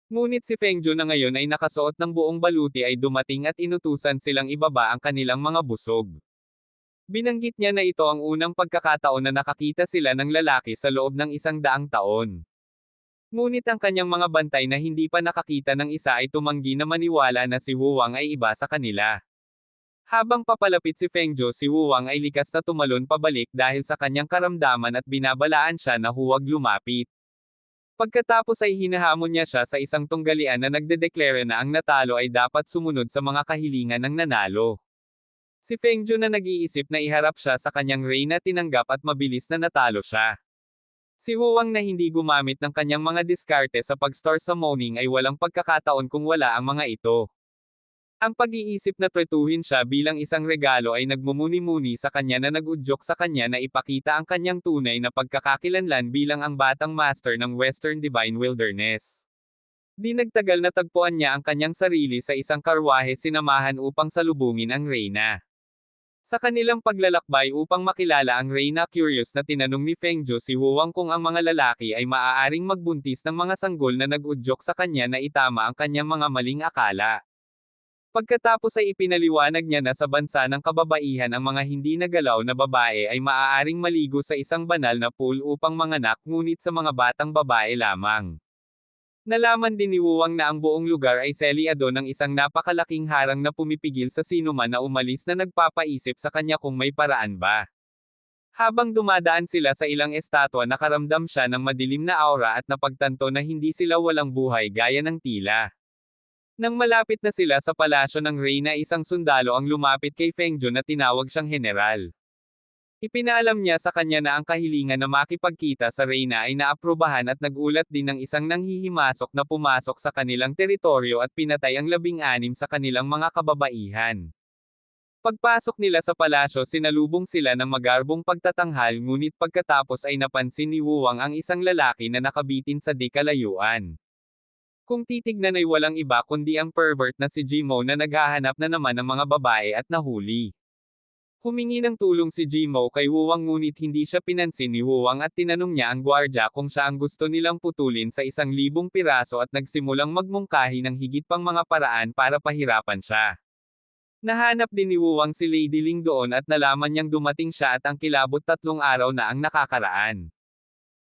Ngunit si Feng Zhou na ngayon ay nakasuot ng buong baluti ay dumating at inutusan silang ibaba ang kanilang mga busog. Binanggit niya na ito ang unang pagkakataon na nakakita sila ng lalaki sa loob ng 100 taon. Ngunit ang kanyang mga bantay na hindi pa nakakita ng isa ay tumanggi na maniwala na si Wuwang ay iba sa kanila. Habang papalapit si Feng Zhou si Wuwang ay likas na tumalon pabalik dahil sa kanyang karamdaman at binabalaan siya na huwag lumapit. Pagkatapos ay hinahamon niya siya sa isang tunggalian na nagdedeklara na ang natalo ay dapat sumunod sa mga kahilingan ng nanalo. Si Feng Zhou na nag-iisip na iharap siya sa kanyang reyna tinanggap at mabilis na natalo siya. Si Wuwang na hindi gumamit ng kanyang mga diskarte sa pag-star sa moaning ay walang pagkakataon kung wala ang mga ito. Ang pag-iisip na tretuhin siya bilang isang regalo ay nagmumuni-muni sa kanya na nag-udyok sa kanya na ipakita ang kanyang tunay na pagkakakilanlan bilang ang batang master ng Western Divine Wilderness. Di nagtagal na tagpuan niya ang kanyang sarili sa isang karwahe sinamahan upang salubungin ang reyna. Sa kanilang paglalakbay upang makilala ang reyna curious na tinanong ni Feng Zhou si Wuwang kung ang mga lalaki ay maaaring magbuntis ng mga sanggol na nag-udyok sa kanya na itama ang kanyang mga maling akala. Pagkatapos ay ipinaliwanag niya na sa bansa ng kababaihan ang mga hindi nagalaw na babae ay maaaring maligo sa isang banal na pool upang manganak ngunit sa mga batang babae lamang. Nalaman din ni Wuwang na ang buong lugar ay selyado ng isang napakalaking harang na pumipigil sa sinuman na umalis na nagpapaisip sa kanya kung may paraan ba. Habang dumadaan sila sa ilang estatwa nakaramdam siya ng madilim na aura at napagtanto na hindi sila walang buhay gaya ng tila. Nang malapit na sila sa palasyo ng reyna isang sundalo ang lumapit kay Feng Zhou na tinawag siyang general. Ipinaalam niya sa kanya na ang kahilingan na makipagkita sa Reyna ay naaprubahan at nagulat din ng isang nanghihimasok na pumasok sa kanilang teritoryo at pinatay ang 16 sa kanilang mga kababaihan. Pagpasok nila sa palasyo sinalubong sila ng magarbong pagtatanghal ngunit pagkatapos ay napansin ni Wuwang ang isang lalaki na nakabitin sa di kalayuan. Kung titignan ay walang iba kundi ang pervert na si Jimo na naghahanap na naman ng mga babae at nahuli. Humingi ng tulong si Jimo kay Wuwang ngunit hindi siya pinansin ni Wuwang at tinanong niya ang gwardya kung siya ang gusto nilang putulin sa 1,000 piraso at nagsimulang magmungkahi ng higit pang mga paraan para pahirapan siya. Nahanap din ni Wuwang si Lady Ling doon at nalaman niyang dumating siya at ang kilabot 3 araw na ang nakakaraan.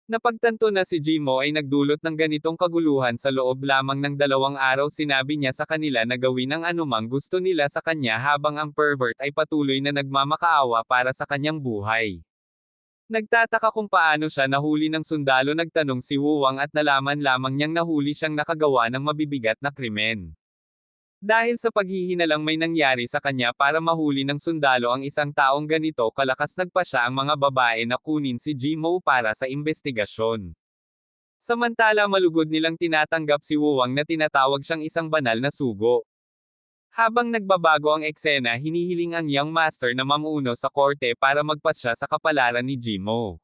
Napagtanto na si Jimo ay nagdulot ng ganitong kaguluhan sa loob lamang ng 2 araw sinabi niya sa kanila na gawin ang anumang gusto nila sa kanya habang ang pervert ay patuloy na nagmamakaawa para sa kanyang buhay. Nagtataka kung paano siya nahuli ng sundalo nagtanong si Wuwang at nalaman lamang niyang nahuli siyang nakagawa ng mabibigat na krimen. Dahil sa paghihinalang may nangyari sa kanya para mahuli ng sundalo ang isang taong ganito kalakas nagpasya ang mga babae na kunin si Jimo para sa investigasyon. Samantala malugod nilang tinatanggap si Wuwang na tinatawag siyang isang banal na sugo. Habang nagbabago ang eksena hinihiling ang young master na mamuno sa korte para magpasya sa kapalaran ni Jimo.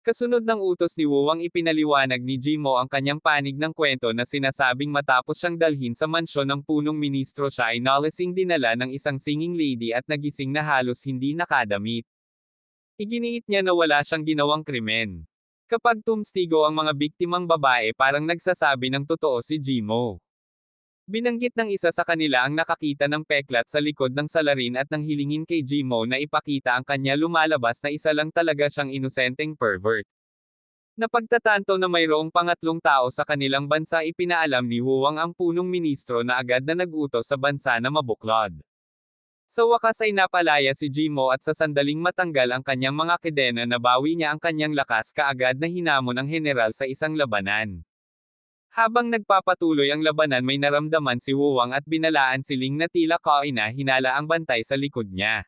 Kasunod ng utos ni Wuwang ipinaliwanag ni Jimo ang kanyang panig ng kwento na sinasabing matapos siyang dalhin sa mansyon ng punong ministro siya ay nalasing dinala ng isang singing lady at nagising na halos hindi nakadamit. Iginiit niya na wala siyang ginawang krimen. Kapag tumstigo ang mga biktimang babae parang nagsasabi ng totoo si Jimo. Binanggit ng isa sa kanila ang nakakita ng peklat sa likod ng salarin at nang hilingin kay Jimo na ipakita ang kanya lumalabas na isa lang talaga siyang inosenteng pervert. Napagtatanto na mayroong pangatlong tao sa kanilang bansa ipinaalam ni Wuwang ang punong ministro na agad na nag-utos sa bansa na mabuklod. Sa wakas ay napalaya si Jimo at sa sandaling matanggal ang kanyang mga kedena nabawi niya ang kanyang lakas kaagad na hinamon ang general sa isang labanan. Habang nagpapatuloy ang labanan may naramdaman si Wuwang at binalaan si Ling na tila kaina hinala ang bantay sa likod niya.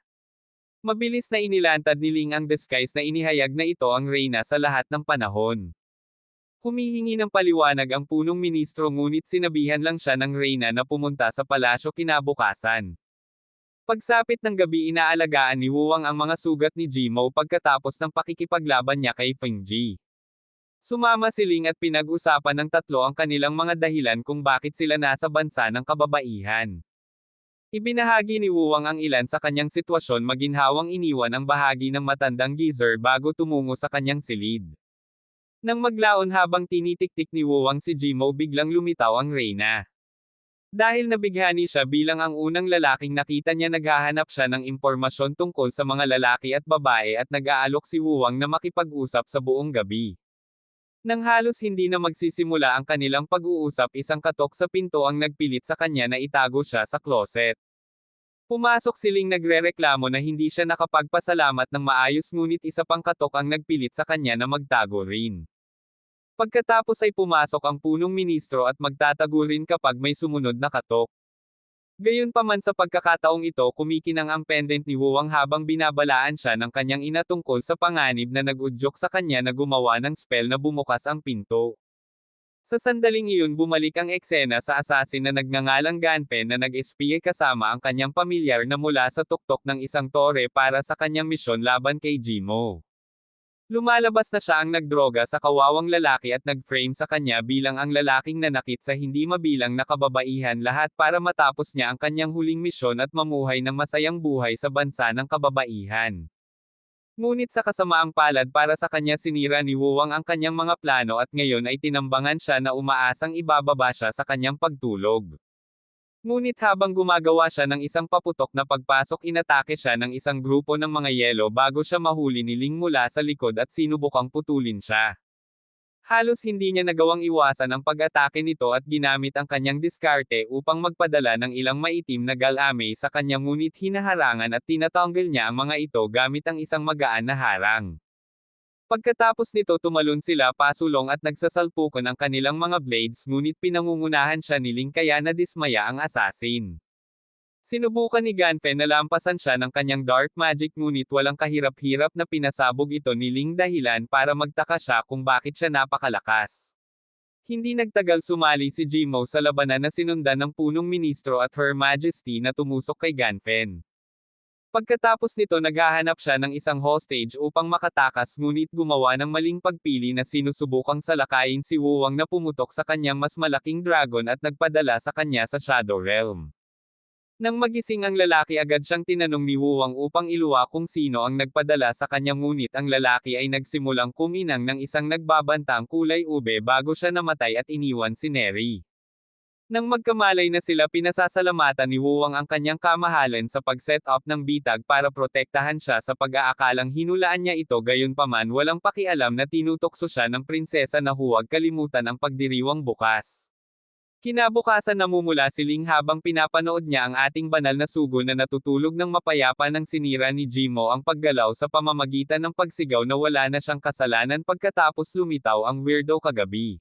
Mabilis na inilantad ni Ling ang disguise na inihayag na ito ang reyna sa lahat ng panahon. Humihingi ng paliwanag ang punong ministro ngunit sinabihan lang siya ng reyna na pumunta sa palasyo kinabukasan. Pagsapit ng gabi inaalagaan ni Wuwang ang mga sugat ni Jimo pagkatapos ng pakikipaglaban niya kay Feng Ji. Sumama si Ling at pinag-usapan ng tatlo ang kanilang mga dahilan kung bakit sila nasa bansa ng kababaihan. Ibinahagi ni Wuwang ang ilan sa kanyang sitwasyon maginhawang iniwan ang bahagi ng matandang geezer bago tumungo sa kanyang silid. Nang maglaon habang tinitik-tik ni Wuwang si Jimo biglang lumitaw ang reyna. Dahil nabighani siya bilang ang unang lalaking nakita niya naghahanap siya ng impormasyon tungkol sa mga lalaki at babae at nag-aalok si Wuwang na makipag-usap sa buong gabi. Nang halos hindi na magsisimula ang kanilang pag-uusap isang katok sa pinto ang nagpilit sa kanya na itago siya sa closet. Pumasok si Ling nagrereklamo na hindi siya nakapagpasalamat ng maayos ngunit isa pang katok ang nagpilit sa kanya na magtago rin. Pagkatapos ay pumasok ang punong ministro at magtatago rin kapag may sumunod na katok. Gayunpaman sa pagkakataong ito kumikinang ang pendant ni Wuwang habang binabalaan siya ng kanyang ina tungkol sa panganib na nag-udyok sa kanya na gumawa ng spell na bumukas ang pinto. Sa sandaling iyon bumalik ang eksena sa assassin na nagngangalang Ganpen na nag-espiye kasama ang kanyang pamilyar na mula sa tuktok ng isang tore para sa kanyang misyon laban kay Jimo. Lumalabas na siya ang nagdroga sa kawawang lalaki at nag-frame sa kanya bilang ang lalaking nanakit sa hindi mabilang na kababaihan lahat para matapos niya ang kanyang huling misyon at mamuhay ng masayang buhay sa bansa ng kababaihan. Ngunit sa kasamaang palad para sa kanya sinira ni Wuwang ang kanyang mga plano at ngayon ay tinambangan siya na umaasang ibababa siya sa kanyang pagtulog. Ngunit habang gumagawa siya ng isang paputok na pagpasok inatake siya ng isang grupo ng mga yelo bago siya mahuli ni Ling mula sa likod at sinubukang putulin siya. Halos hindi niya nagawang iwasan ang pag-atake nito at ginamit ang kanyang diskarte upang magpadala ng ilang maitim na galame sa kanya ngunit hinaharangan at tinatanggal niya ang mga ito gamit ang isang magaan na harang. Pagkatapos nito tumalon sila pasulong at nagsasalpukan ang kanilang mga blades ngunit pinangungunahan siya ni Ling kaya nadismaya ang assassin. Sinubukan ni Ganfen na lampasan siya ng kanyang dark magic ngunit walang kahirap-hirap na pinasabog ito ni Ling dahilan para magtaka siya kung bakit siya napakalakas. Hindi nagtagal sumali si Jimo sa labanan na sinundan ng punong ministro at Her Majesty na tumusok kay Ganfen. Pagkatapos nito naghahanap siya ng isang hostage upang makatakas ngunit gumawa ng maling pagpili na sinusubukang salakayin si Wuwang na pumutok sa kanyang mas malaking dragon at nagpadala sa kanya sa Shadow Realm. Nang magising ang lalaki agad siyang tinanong ni Wuwang upang iluwa kung sino ang nagpadala sa kanya ngunit ang lalaki ay nagsimulang kuminang ng isang nagbabantang kulay ube bago siya namatay at iniwan si Neri. Nang magkamalay na sila pinasasalamatan ni Wuwang ang kanyang kamahalan sa pag-set up ng bitag para protektahan siya sa pag-aakalang hinulaan niya ito gayunpaman walang pakialam na tinutokso siya ng prinsesa na huwag kalimutan ang pagdiriwang bukas. Kinabukasan namumula si Ling habang pinapanood niya ang ating banal na sugo na natutulog ng mapayapa nang sinira ni Jimo ang paggalaw sa pamamagitan ng pagsigaw na wala na siyang kasalanan pagkatapos lumitaw ang weirdo kagabi.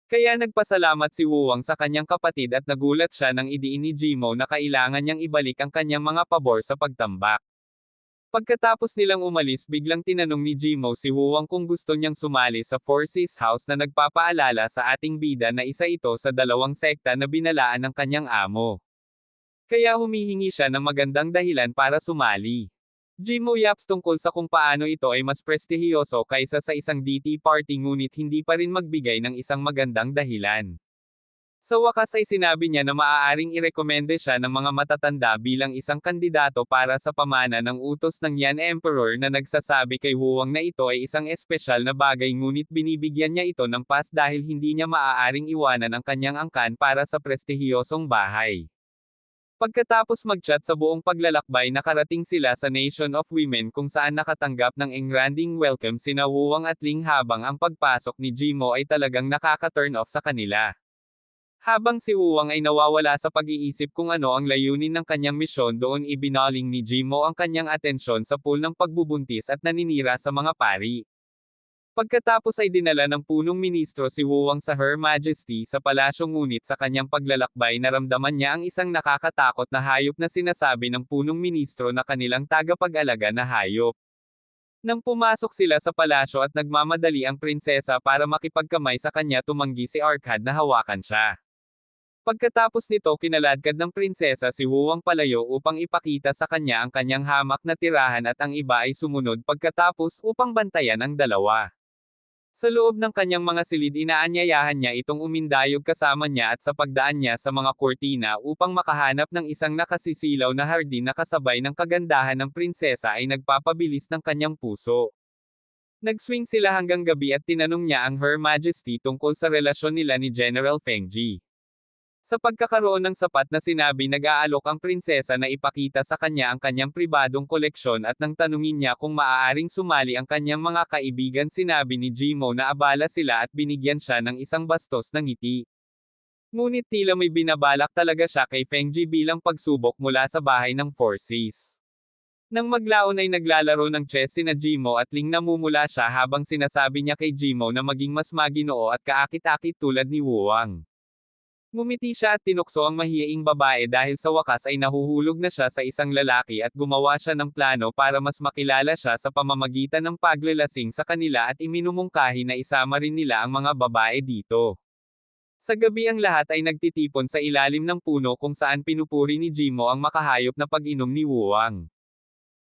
Kaya nagpasalamat si Wuwang sa kanyang kapatid at nagulat siya nang idiin ni Jimo na kailangan niyang ibalik ang kanyang mga pabor sa pagtambak. Pagkatapos nilang umalis biglang tinanong ni Jimo si Wuwang kung gusto niyang sumali sa Four Seas House na nagpapaalala sa ating bida na isa ito sa dalawang sekta na binalaan ng kanyang amo. Kaya humihingi siya ng magandang dahilan para sumali. Jimo yaps tungkol sa kung paano ito ay mas prestihiyoso kaysa sa isang DT party ngunit hindi pa rin magbigay ng isang magandang dahilan. Sa wakas ay sinabi niya na maaaring irekomende siya ng mga matatanda bilang isang kandidato para sa pamana ng utos ng Yan Emperor na nagsasabi kay Wuwang na ito ay isang espesyal na bagay ngunit binibigyan niya ito ng pass dahil hindi niya maaaring iwanan ang kanyang angkan para sa prestihiyosong bahay. Pagkatapos mag-chat sa buong paglalakbay nakarating sila sa Nation of Women kung saan nakatanggap ng engranding welcome sina Wuwang at Ling habang ang pagpasok ni Jimo ay talagang nakaka-turn off sa kanila. Habang si Wuwang ay nawawala sa pag-iisip kung ano ang layunin ng kanyang misyon doon ibinaling ni Jimo ang kanyang atensyon sa pool ng pagbubuntis at naninira sa mga pari. Pagkatapos ay dinala ng punong ministro si Wuwang sa Her Majesty sa palasyo ngunit sa kanyang paglalakbay naramdaman niya ang isang nakakatakot na hayop na sinasabi ng punong ministro na kanilang tagapag-alaga na hayop. Nang pumasok sila sa palasyo at nagmamadali ang prinsesa para makipagkamay sa kanya tumanggi si Arcad na hawakan siya. Pagkatapos nito kinaladkad ng prinsesa si Wuwang palayo upang ipakita sa kanya ang kanyang hamak na tirahan at ang iba ay sumunod pagkatapos upang bantayan ang dalawa. Sa loob ng kanyang mga silid inaanyayahan niya itong umindayog kasama niya at sa pagdaan niya sa mga kortina upang makahanap ng isang nakasisilaw na hardin na kasabay ng kagandahan ng prinsesa ay nagpapabilis ng kanyang puso. Nag-swing sila hanggang gabi at tinanong niya ang Her Majesty tungkol sa relasyon nila ni General Feng Ji. Sa pagkakaroon ng sapat na sinabi nag-aalok ang prinsesa na ipakita sa kanya ang kanyang pribadong koleksyon at nang tanungin niya kung maaaring sumali ang kanyang mga kaibigan sinabi ni Jimo na abala sila at binigyan siya ng isang bastos na ngiti. Ngunit tila may binabalak talaga siya kay Feng Ji bilang pagsubok mula sa bahay ng Four Seas. Nang maglaon ay naglalaro ng chess sina Jimo at Ling namumula siya habang sinasabi niya kay Jimo na maging mas maginoo at kaakit-akit tulad ni Wuwang. Ngumiti siya at tinukso ang mahiyaing babae dahil sa wakas ay nahuhulog na siya sa isang lalaki at gumawa siya ng plano para mas makilala siya sa pamamagitan ng paglalasing sa kanila at iminumungkahi na isama rin nila ang mga babae dito. Sa gabi ang lahat ay nagtitipon sa ilalim ng puno kung saan pinupuri ni Jimo ang makahayop na pag-inom ni Wuwang.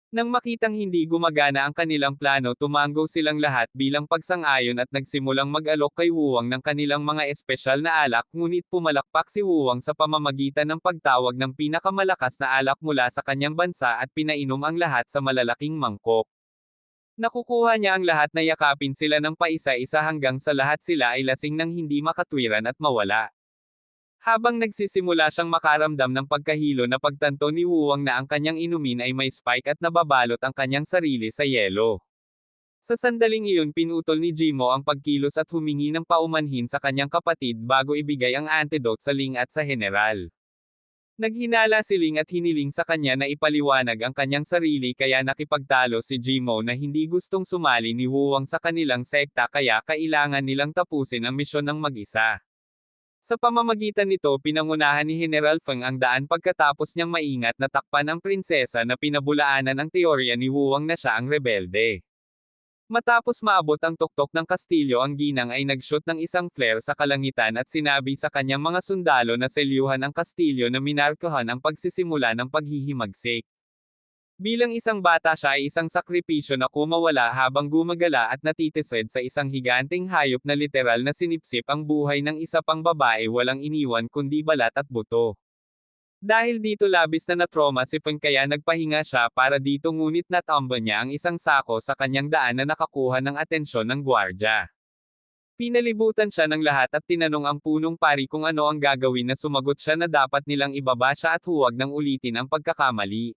Nang makitang hindi gumagana ang kanilang plano tumanggo silang lahat bilang pagsang-ayon at nagsimulang mag-alok kay Wuwang ng kanilang mga espesyal na alak ngunit pumalakpak si Wuwang sa pamamagitan ng pagtawag ng pinakamalakas na alak mula sa kanyang bansa at pinainom ang lahat sa malalaking mangkok. Nakukuha niya ang lahat na yakapin sila ng paisa-isa hanggang sa lahat sila ay lasing nang hindi makatwiran at mawala. Habang nagsisimula siyang makaramdam ng pagkahilo na pagtanto ni Wuwang na ang kanyang inumin ay may spike at nababalot ang kanyang sarili sa yelo. Sa sandaling iyon pinutol ni Jimo ang pagkilos at humingi ng paumanhin sa kanyang kapatid bago ibigay ang antidote sa Ling at sa general. Naghinala si Ling at hiniling sa kanya na ipaliwanag ang kanyang sarili kaya nakipagtalo si Jimo na hindi gustong sumali ni Wuwang sa kanilang sekta kaya kailangan nilang tapusin ang misyon ng mag-isa. Sa pamamagitan nito pinangunahan ni General Feng ang daan pagkatapos niyang maingat na takpan ang prinsesa na pinabulaanan ang teorya ni Wuwang na siya ang rebelde. Matapos maabot ang tuktok ng kastilyo ang ginang ay nag-shoot ng isang flare sa kalangitan at sinabi sa kanyang mga sundalo na selyuhan ang kastilyo na minarkahan ang pagsisimula ng paghihimagsik. Bilang isang bata siya ay isang sakripisyo na kumawala habang gumagala at natitised sa isang higanteng hayop na literal na sinipsip ang buhay ng isa pang babae walang iniwan kundi balat at buto. Dahil dito labis na natroma si Feng kaya nagpahinga siya para dito ngunit natamba niya ang isang sako sa kanyang daan na nakakuha ng atensyon ng gwardya. Pinalibutan siya ng lahat at tinanong ang punong pari kung ano ang gagawin na sumagot siya na dapat nilang ibaba siya at huwag nang ulitin ang pagkakamali.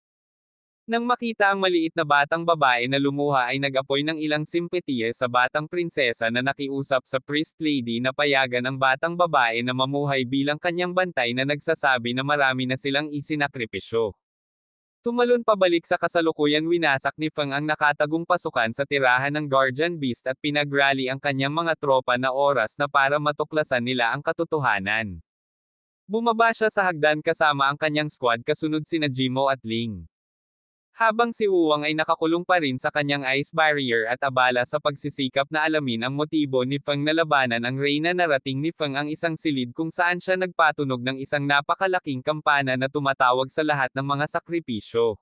Nang makita ang maliit na batang babae na lumuha ay nag-apoy ng ilang simpatiya sa batang prinsesa na nakiusap sa priest lady na payagan ang batang babae na mamuhay bilang kanyang bantay na nagsasabi na marami na silang isinakripisyo. Tumalon pabalik sa kasalukuyan winasak ni Feng ang nakatagong pasukan sa tirahan ng Guardian Beast at pinagrally ang kanyang mga tropa na oras na para matuklasan nila ang katotohanan. Bumaba siya sa hagdan kasama ang kanyang squad kasunod sina Jimo at Ling. Habang si Wuwang ay nakakulong pa rin sa kanyang ice barrier at abala sa pagsisikap na alamin ang motibo ni Feng na labanan ang reyna narating ni Feng ang isang silid kung saan siya nagpatunog ng isang napakalaking kampana na tumatawag sa lahat ng mga sakripisyo.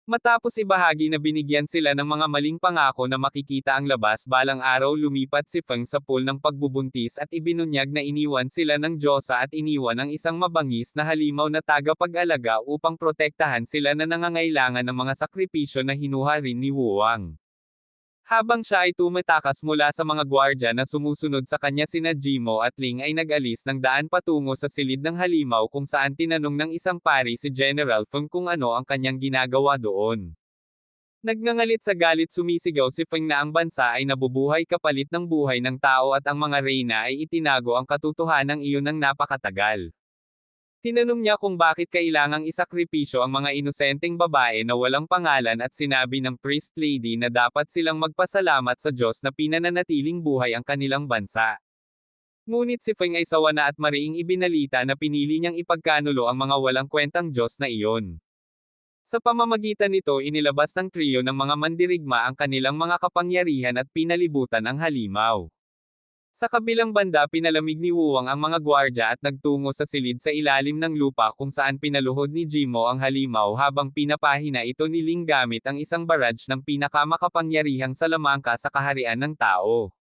Matapos ibahagi na binigyan sila ng mga maling pangako na makikita ang labas balang araw lumipat si Feng sa pool ng pagbubuntis at ibinunyag na iniwan sila ng Diyosa at iniwan ang isang mabangis na halimaw na tagapag-alaga upang protektahan sila na nangangailangan ng mga sakripisyo na hinuha rin ni Wuwang. Habang siya ay tumatakas mula sa mga gwardya na sumusunod sa kanya sina Jimo at Ling ay nag-alis ng daan patungo sa silid ng halimaw kung saan tinanong ng isang pari si General Feng kung ano ang kanyang ginagawa doon. Nagngangalit sa galit sumisigaw si Feng na ang bansa ay nabubuhay kapalit ng buhay ng tao at ang mga reyna ay itinago ang katotohanan iyon ng napakatagal. Tinanong niya kung bakit kailangang isakripisyo ang mga inosenteng babae na walang pangalan at sinabi ng priest lady na dapat silang magpasalamat sa Diyos na pinananatiling buhay ang kanilang bansa. Ngunit si Feng ay sawa na at mariing ibinalita na pinili niyang ipagkanulo ang mga walang kwentang Diyos na iyon. Sa pamamagitan nito inilabas ng trio ng mga mandirigma ang kanilang mga kapangyarihan at pinalibutan ang halimaw. Sa kabilang banda pinalamig ni Wuwang ang mga gwardya at nagtungo sa silid sa ilalim ng lupa kung saan pinaluhod ni Jimo ang halimaw habang pinapahina ito ni Ling gamit ang isang barrage ng pinakamakapangyarihang salamangka sa kaharian ng tao.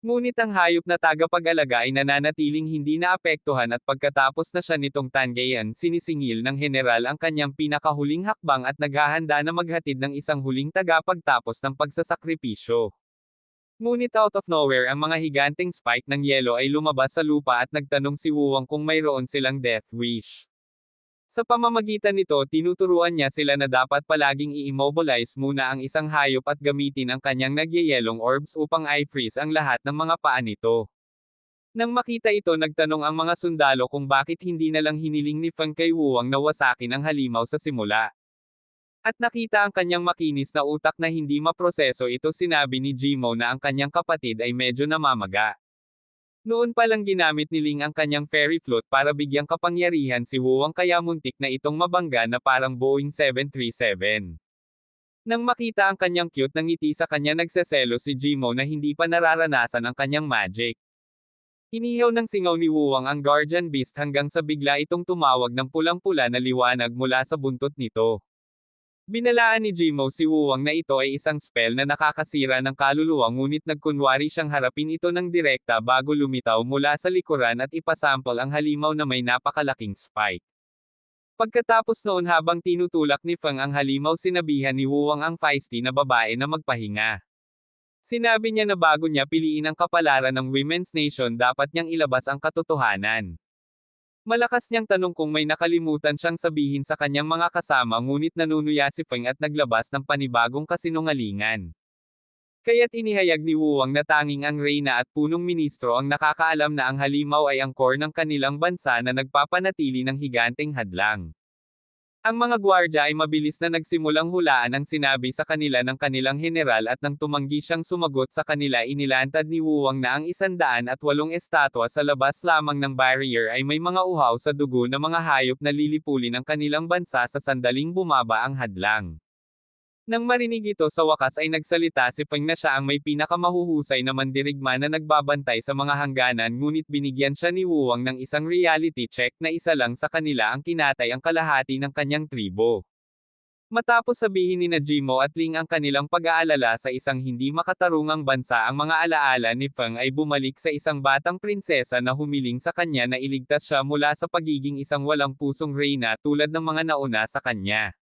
Ngunit ang hayop na tagapag-alaga ay nananatiling hindi naapektuhan at pagkatapos na siya nitong tangayan sinisingil ng general ang kanyang pinakahuling hakbang at naghahanda na maghatid ng isang huling tagapagtapos ng pagsasakripisyo. Ngunit out of nowhere ang mga higanteng spike ng yelo ay lumabas sa lupa at nagtanong si Wuwang kung mayroon silang death wish. Sa pamamagitan nito tinuturuan niya sila na dapat palaging i-immobilize muna ang isang hayop at gamitin ang kanyang nagyayelong orbs upang i-freeze ang lahat ng mga paa nito. Nang makita ito nagtanong ang mga sundalo kung bakit hindi na lang hiniling ni Feng kay Wuwang na wasakin ang halimaw sa simula. At nakita ang kanyang makinis na utak na hindi maproseso ito sinabi ni Jimo na ang kanyang kapatid ay medyo namamaga. Noon pa lang ginamit ni Ling ang kanyang fairy float para bigyang kapangyarihan si Wuwang kaya muntik na itong mabangga na parang Boeing 737. Nang makita ang kanyang cute na ngiti sa kanya nagseselo si Jimo na hindi pa nararanasan ang kanyang magic. Inihaw ng singaw ni Wuwang ang Guardian Beast hanggang sa bigla itong tumawag ng pulang-pula na liwanag mula sa buntot nito. Binalaan ni Jimo si Wuwang na ito ay isang spell na nakakasira ng kaluluwa ngunit nagkunwari siyang harapin ito ng direkta bago lumitaw mula sa likuran at ipasample ang halimaw na may napakalaking spike. Pagkatapos noon habang tinutulak ni Feng ang halimaw sinabihan ni Wuwang ang feisty na babae na magpahinga. Sinabi niya na bago niya piliin ang kapalaran ng Women's Nation dapat niyang ilabas ang katotohanan. Malakas niyang tanong kung may nakalimutan siyang sabihin sa kanyang mga kasama ngunit nanunuya si Feng at naglabas ng panibagong kasinungalingan. Kaya't inihayag ni Wuwang na tanging ang reyna at punong ministro ang nakakaalam na ang halimaw ay ang core ng kanilang bansa na nagpapanatili ng higanteng hadlang. Ang mga gwardya ay mabilis na nagsimulang hulaan ang sinabi sa kanila ng kanilang general at nang tumanggi siyang sumagot sa kanila inilantad ni Wuwang na ang 108 estatwa sa labas lamang ng barrier ay may mga uhaw sa dugo na mga hayop na lilipulin ang kanilang bansa sa sandaling bumaba ang hadlang. Nang marinig ito sa wakas ay nagsalita si Feng na siya ang may pinakamahuhusay na mandirigma na nagbabantay sa mga hangganan ngunit binigyan siya ni Wuwang ng isang reality check na isa lang sa kanila ang kinatay ang kalahati ng kanyang tribo. Matapos sabihin ni na Jimo at Ling ang kanilang pag-aalala sa isang hindi makatarungang bansa ang mga alaala ni Feng ay bumalik sa isang batang prinsesa na humiling sa kanya na iligtas siya mula sa pagiging isang walang pusong reyna tulad ng mga nauna sa kanya.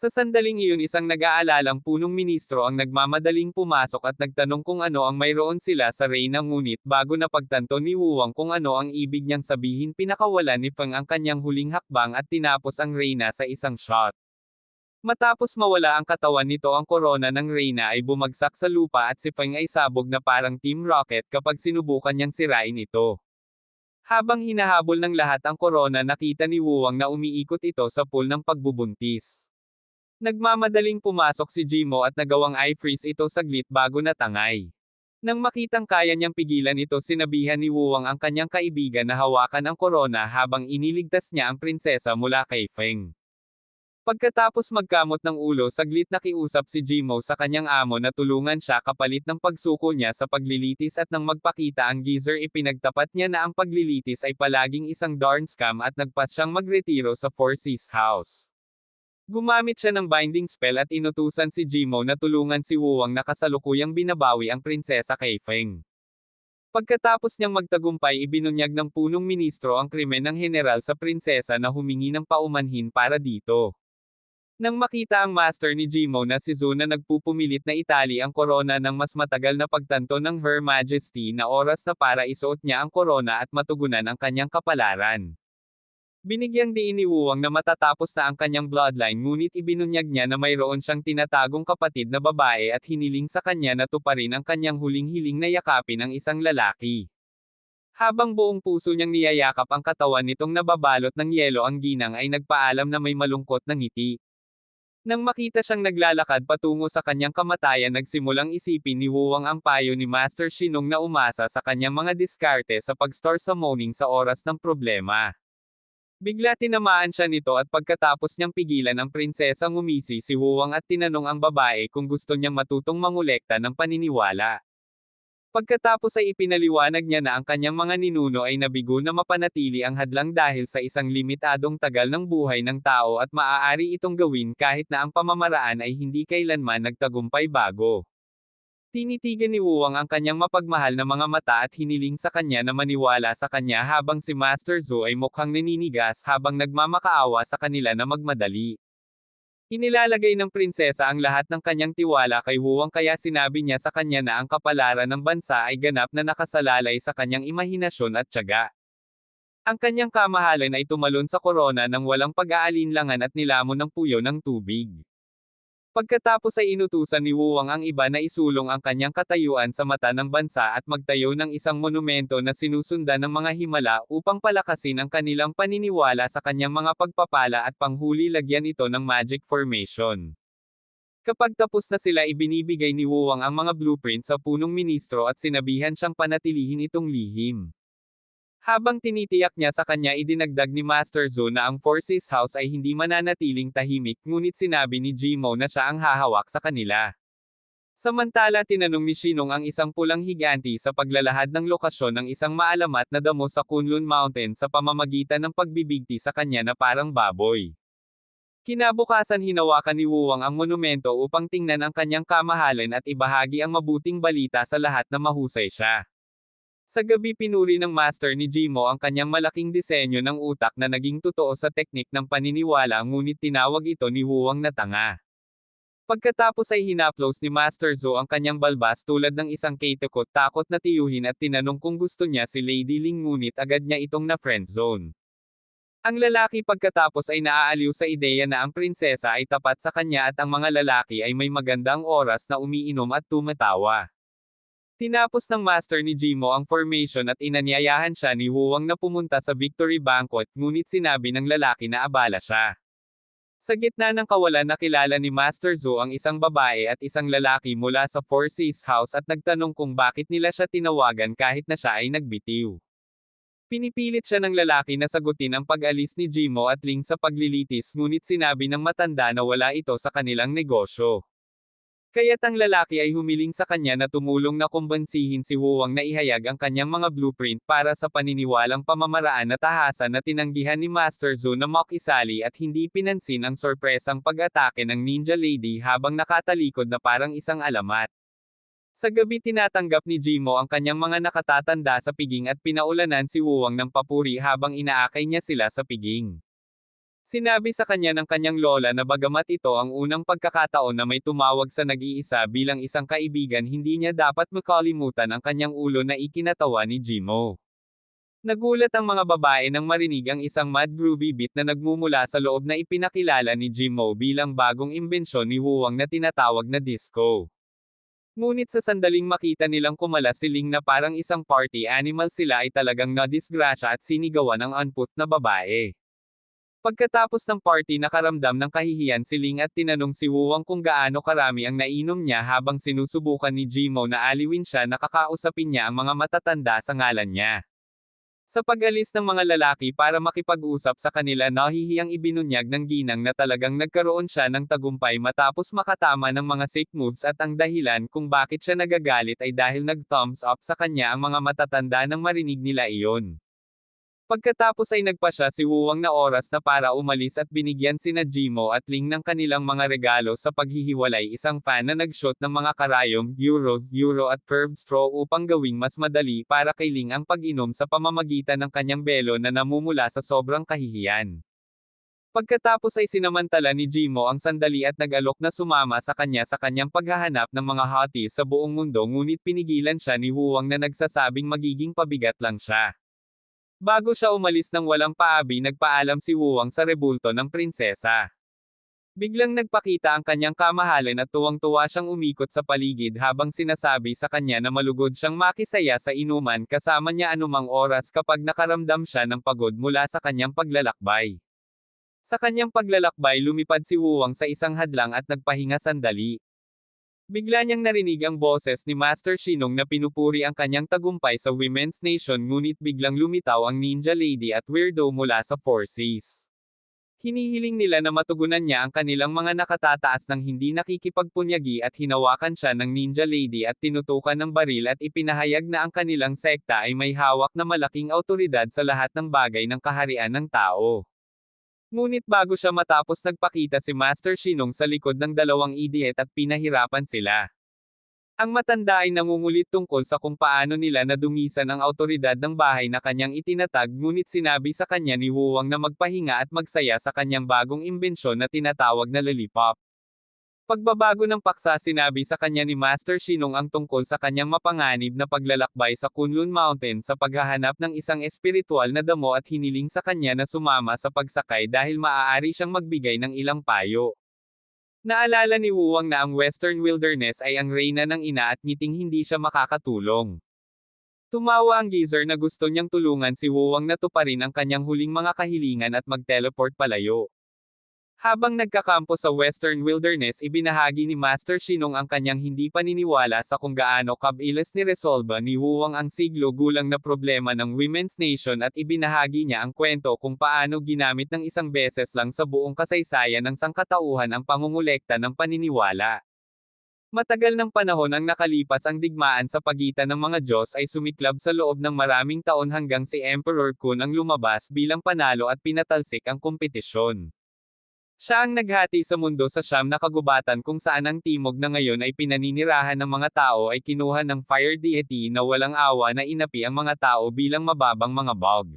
Sa sandaling iyon isang nag-aalalang punong ministro ang nagmamadaling pumasok at nagtanong kung ano ang mayroon sila sa reyna ngunit bago napagtanto ni Wuwang kung ano ang ibig niyang sabihin pinakawalan ni Feng ang kanyang huling hakbang at tinapos ang reyna sa isang shot. Matapos mawala ang katawan nito ang korona ng reyna ay bumagsak sa lupa at si Feng ay sabog na parang Team Rocket kapag sinubukan niyang sirain ito. Habang hinahabol ng lahat ang korona nakita ni Wuwang na umiikot ito sa pool ng pagbubuntis. Nagmamadaling pumasok si Jimo at nagawang i-freeze ito saglit bago natangay. Nang makitang kaya niyang pigilan ito sinabihan ni Wuwang ang kanyang kaibigan na hawakan ang korona habang iniligtas niya ang prinsesa mula kay Feng. Pagkatapos magkamot ng ulo saglit nakiusap si Jimo sa kanyang amo na tulungan siya kapalit ng pagsuko niya sa paglilitis at nang magpakita ang geyser ipinagtapat niya na ang paglilitis ay palaging isang darn scam at nagpas siyang magretiro sa Four Seas House. Gumamit siya ng binding spell at inutusan si Jimo na tulungan si Wuwang na kasalukuyang binabawi ang prinsesa kay Feng. Pagkatapos niyang magtagumpay ibinunyag ng punong ministro ang krimen ng general sa prinsesa na humingi ng paumanhin para dito. Nang makita ang master ni Jimo na si Zhu na nagpupumilit na itali ang korona ng mas matagal na pagtanto ng Her Majesty na oras na para isuot niya ang korona at matugunan ang kanyang kapalaran. Binigyang diin ni Wuwang na matatapos na ang kanyang bloodline ngunit ibinunyag niya na mayroon siyang tinatagong kapatid na babae at hiniling sa kanya na tuparin ang kanyang huling hiling na yakapin ang isang lalaki. Habang buong puso niyang niyayakap ang katawan nitong nababalot ng yelo ang ginang ay nagpaalam na may malungkot na ngiti. Nang makita siyang naglalakad patungo sa kanyang kamatayan nagsimulang isipin ni Wuwang ang payo ni Master Shinong na umasa sa kanyang mga diskarte sa pag-store sa moaning sa oras ng problema. Bigla tinamaan siya nito at pagkatapos niyang pigilan ang prinsesa ngumisi si Wuwang at tinanong ang babae kung gusto niyang matutong mangolekta ng paniniwala. Pagkatapos ay ipinaliwanag niya na ang kanyang mga ninuno ay nabigo na mapanatili ang hadlang dahil sa isang limitadong tagal ng buhay ng tao at maaari itong gawin kahit na ang pamamaraan ay hindi kailanman nagtagumpay bago. Tinitigan ni Wuwang ang kanyang mapagmahal na mga mata at hiniling sa kanya na maniwala sa kanya habang si Master Zhu ay mukhang naninigas habang nagmamakaawa sa kanila na magmadali. Inilalagay ng prinsesa ang lahat ng kanyang tiwala kay Wuwang kaya sinabi niya sa kanya na ang kapalaran ng bansa ay ganap na nakasalalay sa kanyang imahinasyon at tiyaga. Ang kanyang kamahalan ay tumalon sa korona nang walang pag-aalinlangan at nilamon ng puyo ng tubig. Pagkatapos ay inutusan ni Wuwang ang iba na isulong ang kanyang katayuan sa mata ng bansa at magtayo ng isang monumento na sinusundan ng mga himala upang palakasin ang kanilang paniniwala sa kanyang mga pagpapala at panghuli lagyan ito ng magic formation. Kapag tapos na sila ibinibigay ni Wuwang ang mga blueprint sa punong ministro at sinabihan siyang panatilihin itong lihim. Habang tinitiyak niya sa kanya idinagdag ni Master Zhu na ang Four Seas House ay hindi mananatiling tahimik ngunit sinabi ni Jimo na siya ang hahawak sa kanila. Samantala tinanong ni Shinong ang isang pulang higanti sa paglalahad ng lokasyon ng isang maalamat na damo sa Kunlun Mountain sa pamamagitan ng pagbibigti sa kanya na parang baboy. Kinabukasan hinawakan ni Wuwang ang monumento upang tingnan ang kanyang kamahalan at ibahagi ang mabuting balita sa lahat na mahusay siya. Sa gabi pinuri ng master ni Jimo ang kanyang malaking disenyo ng utak na naging totoo sa teknik ng paniniwala ngunit tinawag ito ni Wuwang na tanga. Pagkatapos ay hinaplos ni Master Zhu ang kanyang balbas tulad ng isang ketekot takot na tiyuhin at tinanong kung gusto niya si Lady Ling ngunit agad niya itong na-friendzone. Ang lalaki pagkatapos ay naaaliw sa ideya na ang prinsesa ay tapat sa kanya at ang mga lalaki ay may magandang oras na umiinom at tumatawa. Tinapos ng master ni Jimo ang formation at inanyayahan siya ni Wuwang na pumunta sa victory banquet ngunit sinabi ng lalaki na abala siya. Sa gitna ng kawalan nakilala ni Master Zhou ang isang babae at isang lalaki mula sa Four Seas House at nagtanong kung bakit nila siya tinawagan kahit na siya ay nagbitiw. Pinipilit siya ng lalaki na sagutin ang pag-alis ni Jimo at Ling sa paglilitis ngunit sinabi ng matanda na wala ito sa kanilang negosyo. Kaya't ang lalaki ay humiling sa kanya na tumulong na kumbansihin si Huwang na ihayag ang kanyang mga blueprint para sa paniniwalang pamamaraan na tahasan na tinanggihan ni Master Zhou na makisali at hindi pinansin ang sorpresang pag-atake ng Ninja Lady habang nakatalikod na parang isang alamat. Sa gabi tinatanggap ni Jimo ang kanyang mga nakatatanda sa piging at pinaulanan si Huwang ng papuri habang inaakay niya sila sa piging. Sinabi sa kanya ng kanyang lola na bagamat ito ang unang pagkakataon na may tumawag sa nag-iisa bilang isang kaibigan hindi niya dapat makalimutan ang kanyang ulo na ikinatawa ni Jimo. Nagulat ang mga babae nang marinig ang isang mad groovy beat na nagmumula sa loob na ipinakilala ni Jimo bilang bagong imbensyon ni Huwang na tinatawag na disco. Ngunit sa sandaling makita nilang kumalas si Ling na parang isang party animal sila ay talagang nadisgrasya at sinigawan ang unput na babae. Pagkatapos ng party nakaramdam ng kahihiyan si Ling at tinanong si Huwang kung gaano karami ang nainom niya habang sinusubukan ni Jimo na aliwin siya na kakausapin niya ang mga matatanda sa ngalan niya. Sa pag-alis ng mga lalaki para makipag-usap sa kanila nahihiyang ibinunyag ng ginang na talagang nagkaroon siya ng tagumpay matapos makatama ng mga sick moves at ang dahilan kung bakit siya nagagalit ay dahil nag-thumbs up sa kanya ang mga matatanda nang marinig nila iyon. Pagkatapos ay nagpa siya si Huwang na oras na para umalis at binigyan sina Jimo at Ling ng kanilang mga regalo sa paghihiwalay isang fan na nag-shoot ng mga karayom, euro at curved straw upang gawing mas madali para kay Ling ang pag-inom sa pamamagitan ng kanyang belo na namumula sa sobrang kahihiyan. Pagkatapos ay sinamantala ni Jimo ang sandali at nag-alok na sumama sa kanyang paghahanap ng mga hotties sa buong mundo ngunit pinigilan siya ni Huwang na nagsasabing magiging pabigat lang siya. Bago siya umalis ng walang paabi nagpaalam si Huwang sa rebulto ng prinsesa. Biglang nagpakita ang kanyang kamahalan at tuwang-tuwa siyang umikot sa paligid habang sinasabi sa kanya na malugod siyang makisaya sa inuman kasama niya anumang oras kapag nakaramdam siya ng pagod mula sa kanyang paglalakbay. Sa kanyang paglalakbay lumipad si Huwang sa isang hadlang at nagpahinga sandali. Bigla niyang narinig ang boses ni Master Shinong na pinupuri ang kanyang tagumpay sa Women's Nation ngunit biglang lumitaw ang Ninja Lady at Weirdo mula sa Four Seas. Hinihiling nila na matugunan niya ang kanilang mga nakatataas ng hindi nakikipagpunyagi at hinawakan siya ng Ninja Lady at tinutukan ng baril at ipinahayag na ang kanilang sekta ay may hawak na malaking awtoridad sa lahat ng bagay ng kaharian ng tao. Ngunit bago siya matapos nagpakita si Master Shinong sa likod ng dalawang idiot at pinahirapan sila. Ang matanda ay nangungulit tungkol sa kung paano nila nadungisan ang awtoridad ng bahay na kanyang itinatag ngunit sinabi sa kanya ni Huwang na magpahinga at magsaya sa kanyang bagong imbensyon na tinatawag na lollipop. Pagbabago ng paksa sinabi sa kanya ni Master Shinong ang tungkol sa kanyang mapanganib na paglalakbay sa Kunlun Mountain sa paghahanap ng isang espiritual na damo at hiniling sa kanya na sumama sa pagsakay dahil maaari siyang magbigay ng ilang payo. Naalala ni Huwang na ang Western Wilderness ay ang reyna ng ina at ngiting hindi siya makakatulong. Tumawa ang geezer na gusto niyang tulungan si Huwang na tuparin ang kanyang huling mga kahilingan at mag-teleport palayo. Habang nagkakampo sa Western Wilderness ibinahagi ni Master Shinong ang kanyang hindi paniniwala sa kung gaano kabilis ni resolba ni Huwang ang siglo-gulang na problema ng Women's Nation at ibinahagi niya ang kwento kung paano ginamit ng isang beses lang sa buong kasaysayan ng sangkatauhan ang pangungulekta ng paniniwala. Matagal ng panahon ang nakalipas ang digmaan sa pagitan ng mga Diyos ay sumiklab sa loob ng maraming taon hanggang si Emperor Kun ang lumabas bilang panalo at pinatalsik ang kompetisyon. Siya ang naghati sa mundo sa siyam na kagubatan kung saan ang timog na ngayon ay pinaninirahan ng mga tao ay kinuha ng fire deity na walang awa na inapi ang mga tao bilang mababang mga bog.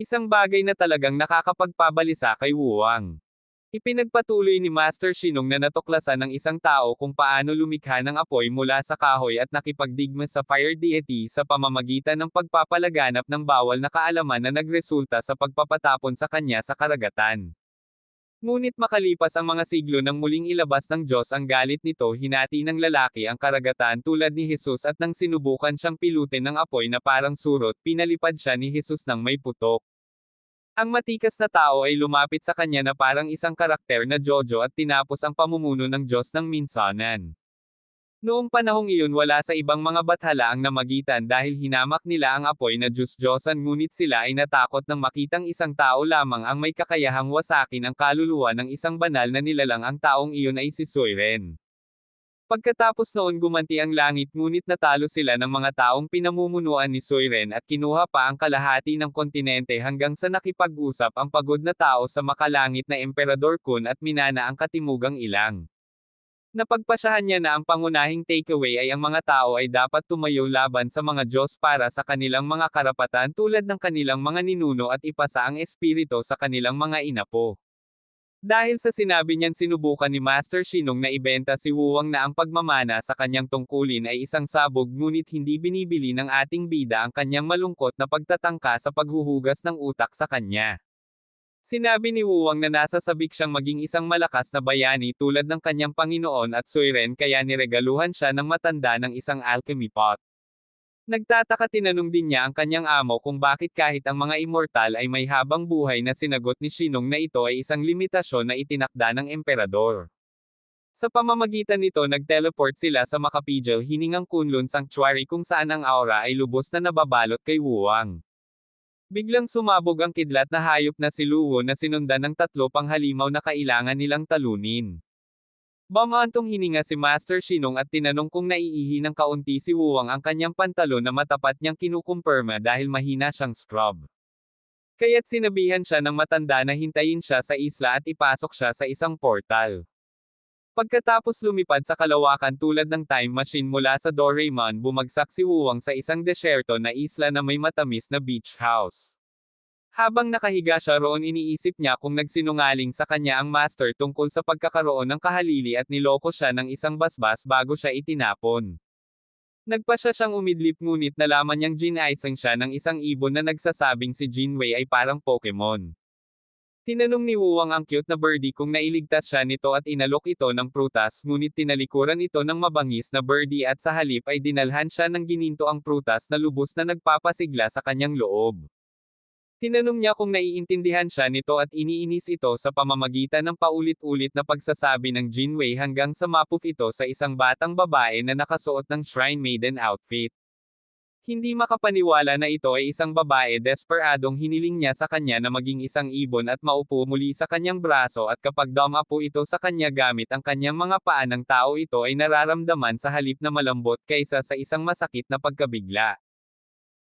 Isang bagay na talagang nakakapagpabalisa kay Huwang. Ipinagpatuloy ni Master Shinong na natuklasan ng isang tao kung paano lumikha ng apoy mula sa kahoy at nakipagdigma sa fire deity sa pamamagitan ng pagpapalaganap ng bawal na kaalaman na nagresulta sa pagpapatapon sa kanya sa karagatan. Ngunit makalipas ang mga siglo nang muling ilabas ng Diyos ang galit nito hinati ng lalaki ang karagatan tulad ni Jesus at nang sinubukan siyang pilutin ng apoy na parang surot pinalipad siya ni Jesus ng may putok. Ang matikas na tao ay lumapit sa kanya na parang isang karakter na Jojo at tinapos ang pamumuno ng Diyos ng minsanan. Noong panahong iyon wala sa ibang mga bathala ang namagitan dahil hinamak nila ang apoy na Diyos-Diyosan ngunit sila ay natakot nang makitang isang tao lamang ang may kakayahang wasakin ang kaluluwa ng isang banal na nilalang ang taong iyon ay si Soiren. Pagkatapos noon gumanti ang langit ngunit natalo sila ng mga taong pinamumunuan ni Soiren at kinuha pa ang kalahati ng kontinente hanggang sa nakipag-usap ang pagod na tao sa makalangit na Emperador Kun at minana ang katimugang ilang. Napagpasyahan niya na ang pangunahing takeaway ay ang mga tao ay dapat tumayo laban sa mga Diyos para sa kanilang mga karapatan tulad ng kanilang mga ninuno at ipasa ang espiritu sa kanilang mga inapo. Dahil sa sinabi niyan sinubukan ni Master Shinong na ibenta si Wuwang na ang pagmamana sa kanyang tungkulin ay isang sabog ngunit hindi binibili ng ating bida ang kanyang malungkot na pagtatangka sa paghuhugas ng utak sa kanya. Sinabi ni Wuwang na nasa sabik siyang maging isang malakas na bayani tulad ng kanyang Panginoon at Soiren kaya niregaluhan siya ng matanda ng isang alchemy pot. Nagtataka tinanong din niya ang kanyang amo kung bakit kahit ang mga immortal ay may habang buhay na sinagot ni Shinong na ito ay isang limitasyon na itinakda ng emperador. Sa pamamagitan nito nag-teleport sila sa Makapijal hiningang Kunlun Sanctuary kung saan ang aura ay lubos na nababalot kay Wuwang. Biglang sumabog ang kidlat na hayop na si Luwo na sinundan ng tatlo pang halimaw na kailangan nilang talunin. Bumantong hininga si Master Shinong at tinanong kung naiihi ng kaunti si Wuwang ang kanyang pantalon na matapat niyang kinukumpirma dahil mahina siyang scrub. Kaya't sinabihan siya ng matanda na hintayin siya sa isla at ipasok siya sa isang portal. Pagkatapos lumipad sa kalawakan tulad ng time machine mula sa Doraemon bumagsak si Wuwang sa isang desyerto na isla na may matamis na beach house. Habang nakahiga siya roon iniisip niya kung nagsinungaling sa kanya ang master tungkol sa pagkakaroon ng kahalili at niloko siya ng isang basbas bago siya itinapon. Nagpasya siyang umidlip ngunit nalaman niyang ginaisang siya ng isang ibon na nagsasabing si Jinwei ay parang Pokemon. Tinanong ni Wuwang ang cute na birdie kung nailigtas siya nito at inalok ito ng prutas ngunit tinalikuran ito ng mabangis na birdie at sa halip ay dinalhan siya ng gininto ang prutas na lubos na nagpapasigla sa kanyang loob. Tinanong niya kung naiintindihan siya nito at iniinis ito sa pamamagitan ng paulit-ulit na pagsasabi ng Jinwei hanggang sa mapuf ito sa isang batang babae na nakasuot ng Shrine Maiden outfit. Hindi makapaniwala na ito ay isang babae desperadong hiniling niya sa kanya na maging isang ibon at maupo muli sa kanyang braso at kapag dumapo ito sa kanya gamit ang kanyang mga paa ng tao ito ay nararamdaman sa halip na malambot kaysa sa isang masakit na pagkabigla.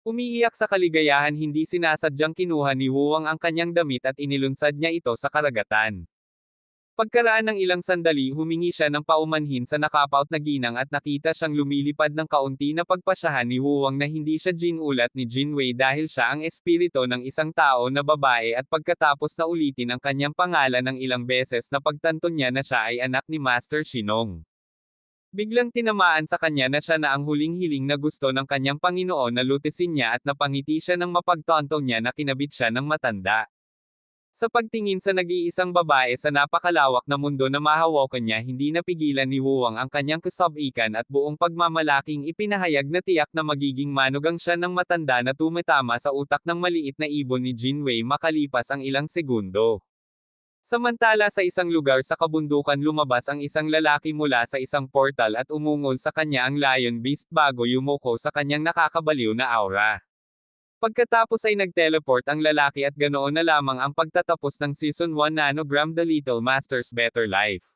Umiiyak sa kaligayahan hindi sinasadyang kinuha ni Wuwang ang kanyang damit at inilunsad niya ito sa karagatan. Pagkaraan ng ilang sandali humingi siya ng paumanhin sa nakapout na ginang at nakita siyang lumilipad ng kaunti na pagpasyahan ni Wuwang na hindi siya ginulat ni Jinwei dahil siya ang espiritu ng isang tao na babae at pagkatapos na ulitin ang kanyang pangalan ng ilang beses na pagtanto niya na siya ay anak ni Master Shinong. Biglang tinamaan sa kanya na siya na ang huling hiling na gusto ng kanyang Panginoon na lutisin niya at napangiti siya ng mapagtanto niya na kinabit siya ng matanda. Sa pagtingin sa nag-iisang babae sa napakalawak na mundo na mahawakan niya hindi napigilan ni Wuwang ang kanyang kasabikan at buong pagmamalaking ipinahayag na tiyak na magiging manugang siya ng matanda na tumitama sa utak ng maliit na ibon ni Jinwei makalipas ang ilang segundo. Samantala sa isang lugar sa kabundukan lumabas ang isang lalaki mula sa isang portal at umungol sa kanya ang Lion Beast bago yumuko sa kanyang nakakabaliw na aura. Pagkatapos ay nag-teleport ang lalaki at ganoon na lamang ang pagtatapos ng Season 1 Nanogram The Little Master's Better Life.